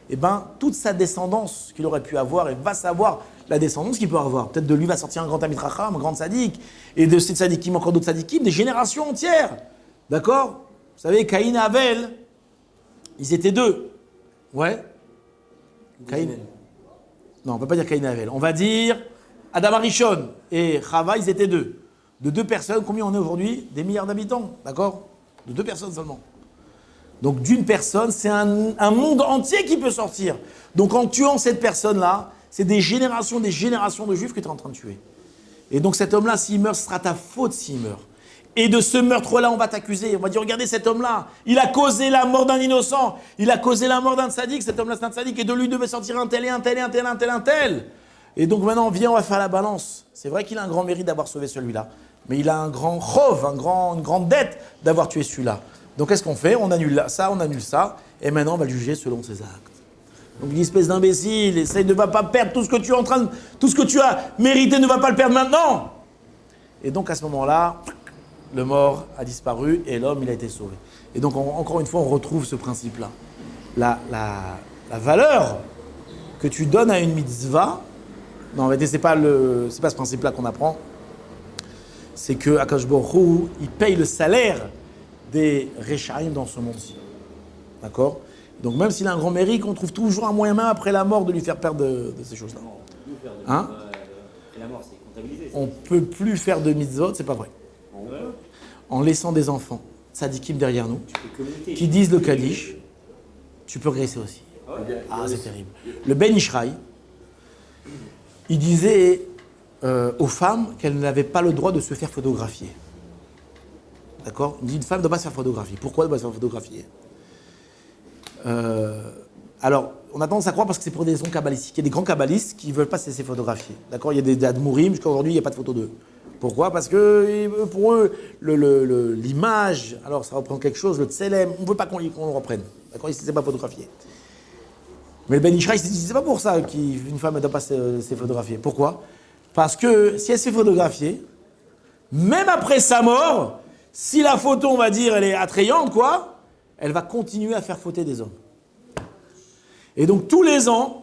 Eh bien, toute sa descendance qu'il aurait pu avoir, et va savoir la descendance qu'il peut avoir. Peut-être de lui va sortir un grand Talmid Chacham, un grand sadique, et de ces sadikim, encore d'autres sadikim, des générations entières. D'accord? Vous savez, Caïn et Abel, ils étaient deux. Ouais? Caïn. Non, on ne peut pas dire Caïn et Abel. On va dire Adam Arishon et Chava, ils étaient deux. De deux personnes, combien on est aujourd'hui? Des milliards d'habitants, d'accord? De deux personnes seulement. Donc d'une personne, c'est un monde entier qui peut sortir. Donc en tuant cette personne-là, c'est des générations de juifs que tu es en train de tuer. Et donc cet homme-là, s'il meurt, ce sera ta faute s'il meurt. Et de ce meurtre-là, on va t'accuser. On va dire, regardez cet homme-là, il a causé la mort d'un innocent, il a causé la mort d'un tzaddik, cet homme-là c'est un tzaddik, et de lui devait sortir un tel et un tel et un tel, un tel, un tel. Et donc maintenant, viens, on va faire la balance. C'est vrai qu'il a un grand mérite d'avoir sauvé celui-là, mais il a un grand chov, une grande dette d'avoir tué celui-là. Donc qu'est-ce qu'on fait? On annule ça, et maintenant on va le juger selon ses actes. Donc l'espèce d'imbécile, essaye de ne pas perdre tout ce que tu as mérité, ne va pas le perdre maintenant. Et donc à ce moment-là, le mort a disparu et l'homme il a été sauvé. Et donc encore une fois, on retrouve ce principe-là. La valeur que tu donnes à une mitzvah, non en réalité c'est pas ce principe-là qu'on apprend, c'est que Akadosh Baruch Hu, il paye le salaire des Rechaim dans ce monde-ci. D'accord? Donc même s'il a un grand mérite, on trouve toujours un moyen, même après la mort, de lui faire perdre de ces choses-là. Hein? La mort, c'est comptabilisé. On ne peut plus faire de mitzvot, c'est pas vrai. En laissant des enfants, tzadikim derrière nous, qui disent le Kaddish, tu peux régresser aussi. Ah, c'est terrible. Le Ben Ishraï, il disait aux femmes qu'elles n'avaient pas le droit de se faire photographier. D'accord? Il dit une femme ne doit pas se faire photographier. Pourquoi elle doit se faire photographier? Alors, on a tendance à croire parce que c'est pour des raisons kabbalistiques. Il y a des grands kabbalistes qui ne veulent pas se laisser photographier. D'accord? Il y a des admourim, jusqu'à aujourd'hui, il n'y a pas de photo d'eux. Pourquoi? Parce que pour eux, l'image, alors ça reprend quelque chose, le tselem, on ne veut pas qu'on le reprenne. D'accord? Ils ne se laissent pas photographier. Mais le Ben Ishraï, c'est pas pour ça qu'une femme ne doit pas se laisser photographier. Pourquoi? Parce que si elle se fait photographier, même après sa mort, si la photo, on va dire, elle est attrayante, quoi, elle va continuer à faire fauter des hommes. Et donc, tous les ans,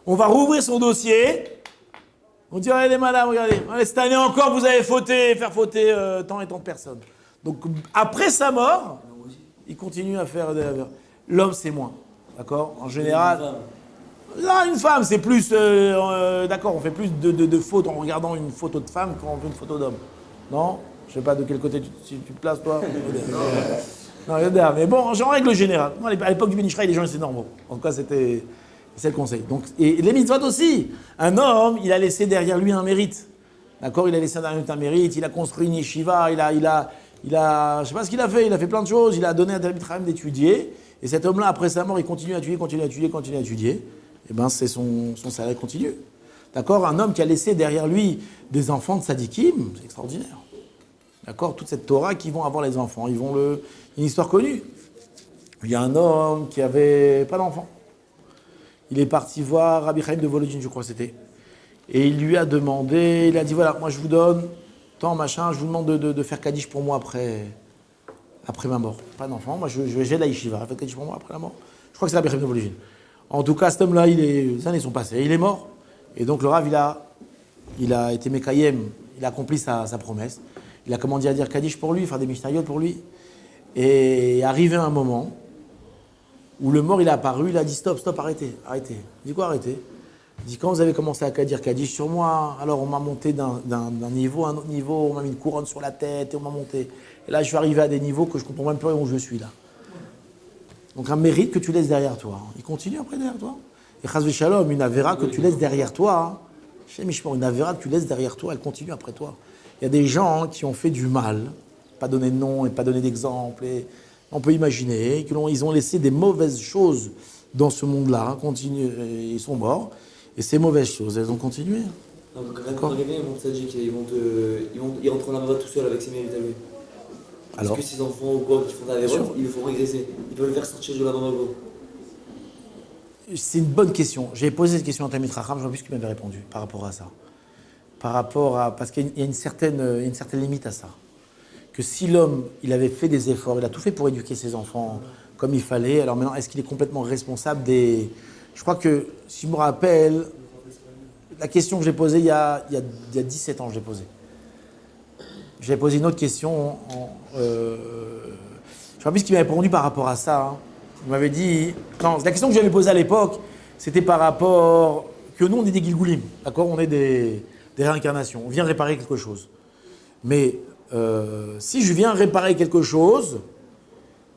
on va rouvrir son dossier. On dit, regardez, madame, regardez, cette année encore, vous avez faire fauter tant et tant de personnes. Donc, après sa mort, il continue à faire des... L'homme, c'est moins. D'accord? En général... Là, une femme, c'est plus... d'accord, on fait plus de fautes en regardant une photo de femme qu'en une photo d'homme. Non? Je sais pas de quel côté tu te places, toi. Non, mais bon, en règle générale. À l'époque du Ben Ishraï, les gens étaient normaux. En tout cas, c'est le conseil. Donc, et les mitzvot aussi. Un homme, il a laissé derrière lui un mérite. D'accord? Il a laissé derrière lui un mérite. Il a construit une yeshiva. Il a, je sais pas ce qu'il a fait. Il a fait plein de choses. Il a donné à David Chaim d'étudier. Et cet homme-là, après sa mort, il continue à étudier. Et ben, c'est son salaire continue. D'accord? Un homme qui a laissé derrière lui des enfants de sadikim, c'est extraordinaire. D'accord? Toute cette Torah qui vont avoir les enfants. Une histoire connue. Il y a un homme qui avait pas d'enfant. Il est parti voir Rabbi Chaim de Volodine, je crois que c'était. Et il lui a demandé, il a dit, voilà, moi je vous donne tant, machin, je vous demande de faire Kaddish pour moi après ma mort. Pas d'enfant, moi j'ai la yeshiva, faites Kaddish pour moi après la mort. Je crois que c'est Rabbi Chaim de Volodine. En tout cas, cet homme-là, les années sont passées, il est mort. Et donc le Rav, il a été Mekayem, il a accompli sa promesse. Il a commandé à dire Kaddish pour lui, faire des mishnayot pour lui. Et arrivé un moment où le mort il est apparu, il a dit stop, arrêtez. Il dit quoi arrêtez? Il dit quand vous avez commencé à dire Kaddish sur moi, alors on m'a monté d'un niveau à un autre niveau, on m'a mis une couronne sur la tête et on m'a monté. Et là je suis arrivé à des niveaux que je ne comprends même plus où je suis là. Donc un mérite que tu laisses derrière toi. Il continue après derrière toi. Et Chas v'Shalom, une avéra que tu laisses derrière toi, une avéra que tu laisses derrière toi, elle continue après toi. Il y a des gens qui ont fait du mal, pas donné de nom et pas donné d'exemple, et on peut imaginer qu'ils ont laissé des mauvaises choses dans ce monde-là, ils sont morts, et ces mauvaises choses, elles ont continué. Donc quand quelqu'un ils vont te tzaddik, ils rentrent en Amava tout seul avec ses mérites à lui. Est-ce que ses enfants ou quoi qui font la vérote, ils le font régresser? Ils peuvent le faire sortir de la Amava? C'est une bonne question. J'ai posé cette question à Talmid Chacham, je vois plus ce qu'il m'avait répondu par rapport à ça. Parce qu'il y a une certaine limite à ça. que si l'homme, il avait fait des efforts, il a tout fait pour éduquer ses enfants comme il fallait, alors maintenant, est-ce qu'il est complètement responsable des... Je crois que, si je me rappelle, la question que j'ai posée il y a 17 ans, je l'ai posée. J'avais posé une autre question. Je ne sais pas plus ce qu'il m'avait répondu par rapport à ça. Hein. Il m'avait dit... Non, la question que j'avais posée à l'époque, c'était par rapport... Que nous, on est des Gilgoulim, d'accord? On est des réincarnations. On vient réparer quelque chose. Mais si je viens réparer quelque chose,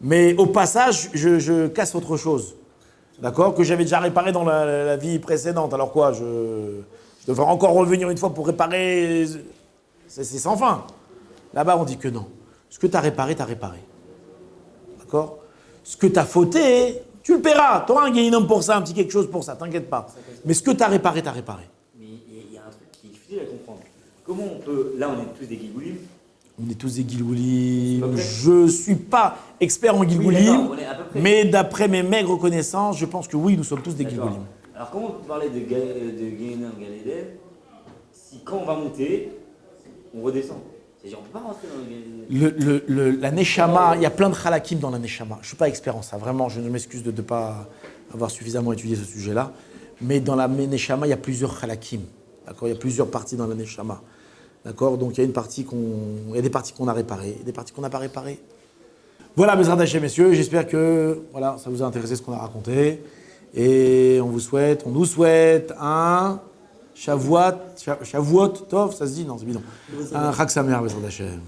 mais au passage, je casse autre chose, d'accord? Que j'avais déjà réparé dans la vie précédente. Alors quoi? Je devrais encore revenir une fois pour réparer... C'est sans fin. Là-bas, on dit que non. Ce que tu as réparé, tu as réparé. D'accord? Ce que tu as fauté, tu le paieras. Tu auras un guéhinum pour ça, un petit quelque chose pour ça, t'inquiète pas. Mais ce que tu as réparé, tu as réparé. Mais il y a un truc qui est difficile à comprendre. Comment on peut... Là, on est tous des Gilgoulim. On est tous des Gilgoulim. Je ne suis pas expert en Gilgoulim, Oui, mais d'après mes maigres connaissances, je pense que oui, nous sommes tous des D'accord. Gilgoulim. Alors, comment on peut parler de Gehinnom, Gan Eden, si quand on va monter, on redescend? C'est-à-dire, on ne peut pas rentrer dans le Gan Eden. La Neshama, il y a plein de halakim dans la Neshama. Je ne suis pas expert en ça, vraiment, je m'excuse de ne pas avoir suffisamment étudié ce sujet-là. Mais dans la Neshama, il y a plusieurs halakim. D'accord? Il y a plusieurs parties dans la Neshama. D'accord? Donc il y a des parties qu'on a réparées, et des parties qu'on n'a pas réparées. Voilà, mes Hashem, messieurs, j'espère que voilà, ça vous a intéressé ce qu'on a raconté. Et on nous souhaite un Shavuot Tov, ça se dit? Non, c'est bidon. Un Chag Sameach, mes Hashem.